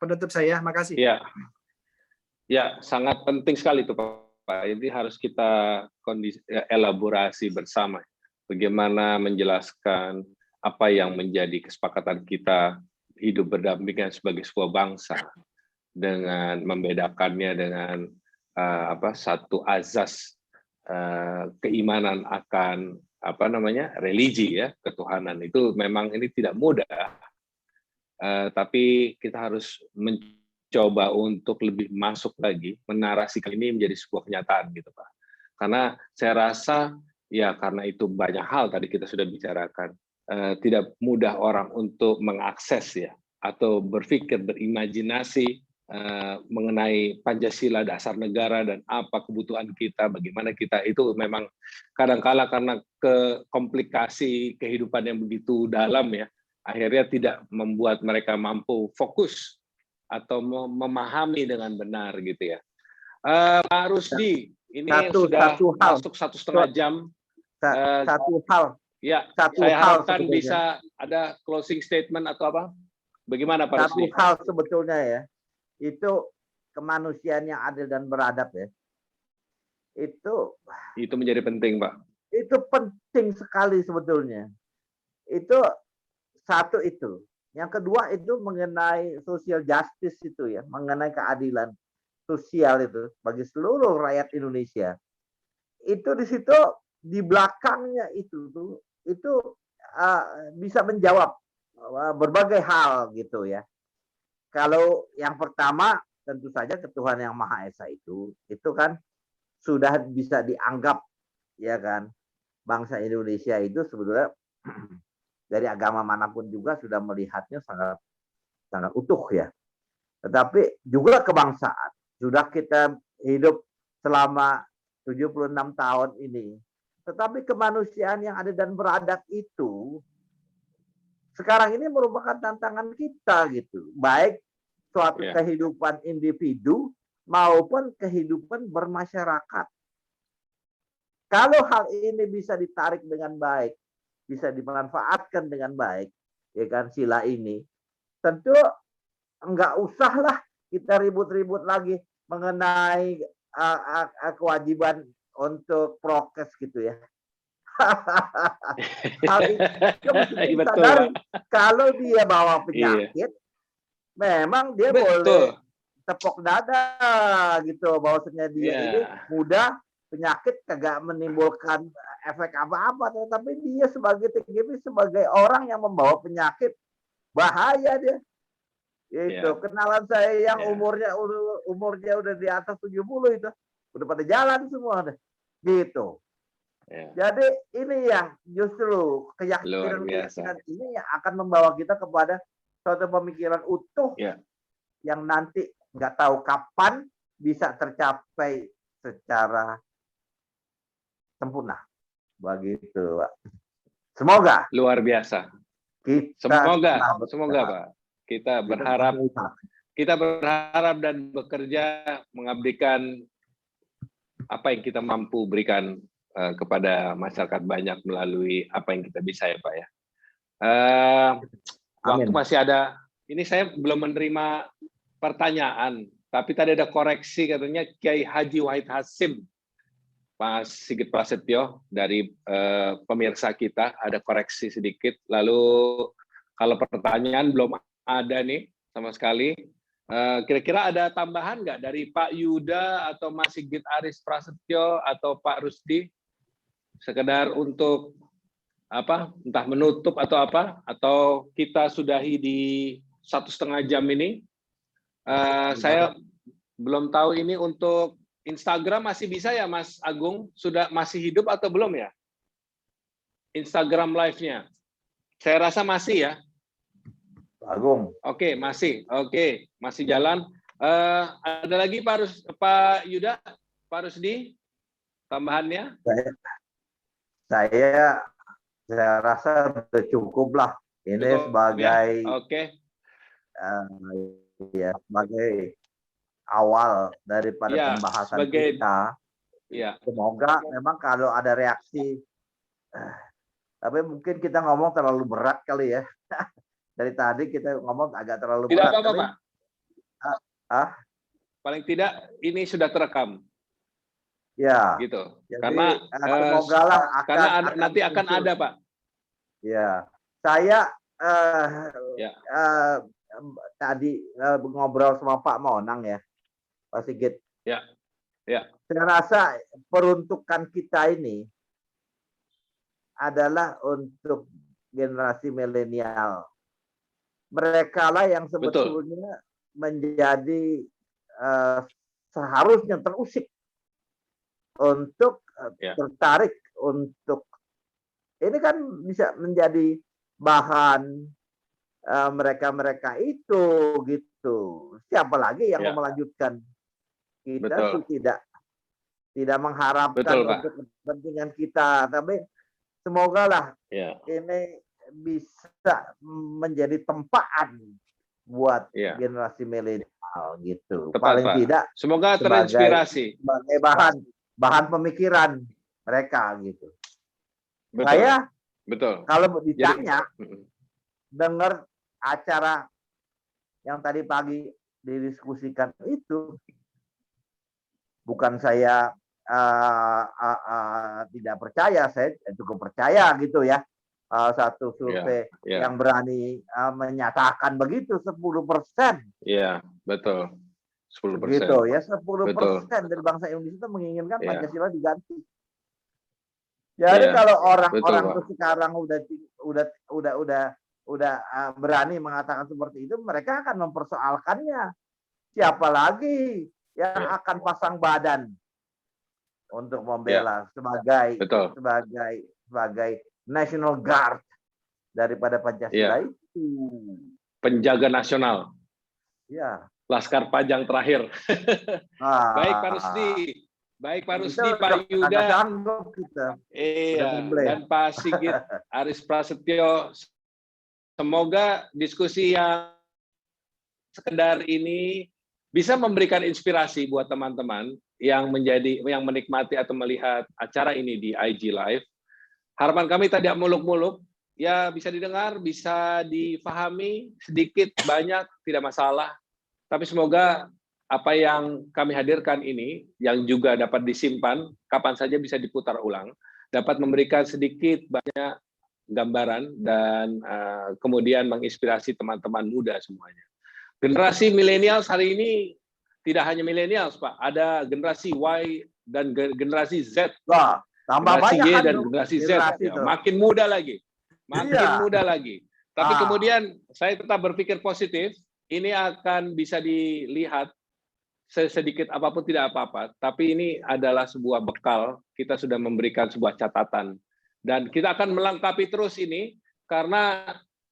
D: penutup saya. Makasih.
A: Ya, sangat penting sekali itu Pak. Ini harus kita elaborasi bersama. Bagaimana menjelaskan apa yang menjadi kesepakatan kita hidup berdampingan sebagai sebuah bangsa dengan membedakannya dengan satu azas keimanan akan religi ya, ketuhanan. Itu memang ini tidak mudah, tapi kita harus mencoba untuk lebih masuk lagi menarasikan ini menjadi sebuah kenyataan gitu Pak. Karena saya rasa ya karena itu banyak hal tadi kita sudah bicarakan, tidak mudah orang untuk mengakses ya atau berpikir, berimajinasi mengenai Pancasila, dasar negara, dan apa kebutuhan kita, bagaimana kita, itu memang kadang-kala karena komplikasi kehidupan yang begitu dalam ya, akhirnya tidak membuat mereka mampu fokus atau memahami dengan benar gitu ya. Pak Rusdi, ini sudah masuk 1,5 jam.
B: Satu hal.
A: Ya, saya harapkan bisa ada closing statement atau apa? Bagaimana Pak Rusdi?
B: Satu hal sebetulnya ya, itu kemanusiaan yang adil dan beradab ya. Itu
A: menjadi penting, Pak.
B: Itu penting sekali sebetulnya. Itu satu itu. Yang kedua itu mengenai social justice itu ya, mengenai keadilan sosial itu bagi seluruh rakyat Indonesia. Itu di situ di belakangnya itu bisa menjawab berbagai hal gitu ya. Kalau yang pertama tentu saja ketuhanan yang Maha Esa itu kan sudah bisa dianggap ya kan, bangsa Indonesia itu sebetulnya dari agama manapun juga sudah melihatnya sangat sangat utuh ya. Tetapi juga kebangsaan sudah kita hidup selama 76 tahun ini. Tetapi kemanusiaan yang adil dan beradab itu sekarang ini merupakan tantangan kita gitu. Baik suatu kehidupan individu maupun kehidupan bermasyarakat. Kalau hal ini bisa ditarik dengan baik, bisa dimanfaatkan dengan baik, ya kan, sila ini, tentu enggak usahlah kita ribut-ribut lagi mengenai kewajiban untuk prokes gitu ya. Hal itu mesti sadari, kalau dia bawa penyakit, memang dia boleh tepok dada gitu, bahwasanya dia ini mudah, penyakit kagak menimbulkan efek apa-apa, tetapi dia sebagai TGP, sebagai orang yang membawa penyakit, bahaya dia. Itu kenalan saya yang umurnya udah di atas 70 itu, udah pada jalan semua deh. Gitu. Jadi ini yang justru keyakinan ini yang akan membawa kita kepada suatu pemikiran utuh yang nanti nggak tahu kapan bisa tercapai secara sempurna. Begitu, Pak. Semoga.
A: Luar biasa. Semoga Pak. Kita berharap kita berharap dan bekerja mengabdikan apa yang kita mampu berikan kepada masyarakat banyak melalui apa yang kita bisa ya Pak ya. Waktu masih ada, ini saya belum menerima pertanyaan, tapi tadi ada koreksi katanya Kiai Haji Wahid Hasim, Pak Sigit Prasetyo dari pemirsa kita, ada koreksi sedikit. Lalu kalau pertanyaan belum ada nih sama sekali. Kira-kira ada tambahan nggak dari Pak Yuda atau Mas Sigit Aris Prasetyo atau Pak Rusdi? Sekedar untuk apa? Entah menutup atau apa? Atau kita sudahi di 1,5 jam ini? Saya belum tahu ini untuk Instagram masih bisa ya Mas Agung? Sudah masih hidup atau belum ya? Instagram live-nya? Saya rasa masih ya.
B: Agung.
A: Oke, masih. Oke, masih jalan. Ada lagi Pak Yuda, Pak Rusdi, tambahannya?
B: Saya rasa sudah cukup lah. Ini cukup, sebagai
A: ya?
B: ya sebagai awal daripada pembahasan kita.
A: Ya.
B: Semoga memang kalau ada reaksi, tapi mungkin kita ngomong terlalu berat kali ya. Dari tadi kita ngomong agak terlalu
A: tidak
B: berat.
A: Tidak apa-apa, Pak. Paling tidak ini sudah terekam.
B: Ya.
A: Gitu.
B: Jadi,
A: karena
B: semoga lah
A: nanti akan ada, Pak.
B: Ya. Saya tadi ngobrol sama Pak Monang ya, Pak Sigit.
A: Ya. Ya.
B: Saya rasa peruntukan kita ini adalah untuk generasi milenial. Mereka lah yang sebetulnya menjadi seharusnya terusik untuk tertarik untuk ini kan bisa menjadi bahan mereka itu gitu. Siapa lagi yang mau melanjutkan? Kita tidak mengharapkan untuk kepentingan kita, tapi semoga lah ini bisa menjadi tempaan buat generasi milenial gitu. Paling
A: Pak.
B: tidak
A: semoga terinspirasi
B: sebagai bahan pemikiran mereka gitu.
A: Betul.
B: Saya kalau ditanya dengar acara yang tadi pagi didiskusikan itu, bukan saya tidak percaya, saya cukup percaya gitu ya. Satu survei yang berani menyatakan begitu 10%.
A: Iya, betul. 10%.
B: Gitu ya, 10% dari bangsa Indonesia itu menginginkan Pancasila diganti. Jadi kalau orang-orang itu sekarang udah berani mengatakan seperti itu, mereka akan mempersoalkannya. Siapa lagi yang akan pasang badan untuk membela sebagai National Guard daripada Pancasila itu.
A: Penjaga nasional.
B: Ya.
A: Laskar Panjang terakhir. Baik Pak Rusdi. Baik Pak Rusdi, Pak Yuda. Dan Pak Sigit Aris Prasetyo. Semoga diskusi yang sekedar ini bisa memberikan inspirasi buat teman-teman yang menikmati atau melihat acara ini di IG Live. Harapan kami tidak muluk-muluk, ya bisa didengar, bisa difahami, sedikit, banyak, tidak masalah. Tapi semoga apa yang kami hadirkan ini, yang juga dapat disimpan, kapan saja bisa diputar ulang, dapat memberikan sedikit, banyak gambaran, dan kemudian menginspirasi teman-teman muda semuanya. Generasi milenials hari ini tidak hanya milenials, Pak. Ada generasi Y dan generasi Z.
B: Wah. Tambah
A: generasi
B: banyak
A: Y
B: kan
A: dan generasi Z, makin muda lagi, muda lagi. Tapi kemudian saya tetap berpikir positif, ini akan bisa dilihat sedikit apapun tidak apa-apa, tapi ini adalah sebuah bekal, kita sudah memberikan sebuah catatan. Dan kita akan melengkapi terus ini, karena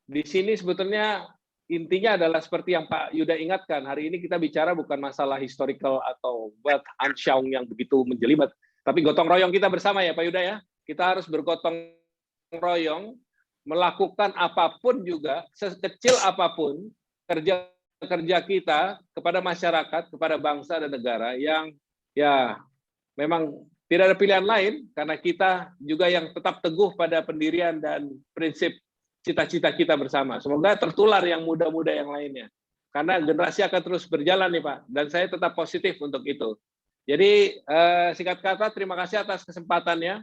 A: di sini sebetulnya intinya adalah seperti yang Pak Yuda ingatkan, hari ini kita bicara bukan masalah historical atau Weltanschauung yang begitu menjelimet, tapi gotong royong kita bersama ya Pak Yuda ya. Kita harus bergotong royong, melakukan apapun juga, sekecil apapun, kerja kerja kita kepada masyarakat, kepada bangsa dan negara yang ya memang tidak ada pilihan lain karena kita juga yang tetap teguh pada pendirian dan prinsip cita-cita kita bersama. Semoga tertular yang muda-muda yang lainnya. Karena generasi akan terus berjalan nih Pak, dan saya tetap positif untuk itu. Jadi singkat kata terima kasih atas kesempatannya.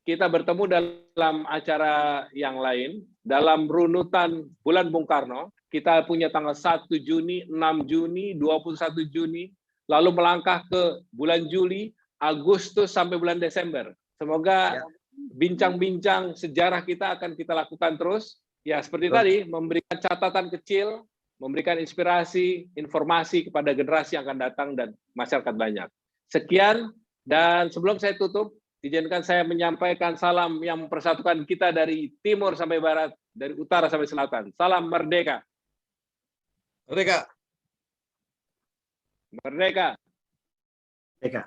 A: Kita bertemu dalam acara yang lain, dalam runutan bulan Bung Karno. Kita punya tanggal 1 Juni, 6 Juni, 21 Juni, lalu melangkah ke bulan Juli, Agustus sampai bulan Desember. Semoga bincang-bincang sejarah kita akan kita lakukan terus. Ya seperti tadi, memberikan catatan kecil, memberikan inspirasi, informasi kepada generasi yang akan datang dan masyarakat banyak. Sekian, dan sebelum saya tutup, izinkan saya menyampaikan salam yang mempersatukan kita dari timur sampai barat, dari utara sampai selatan. Salam merdeka.
C: Merdeka.
A: Merdeka.
D: Merdeka.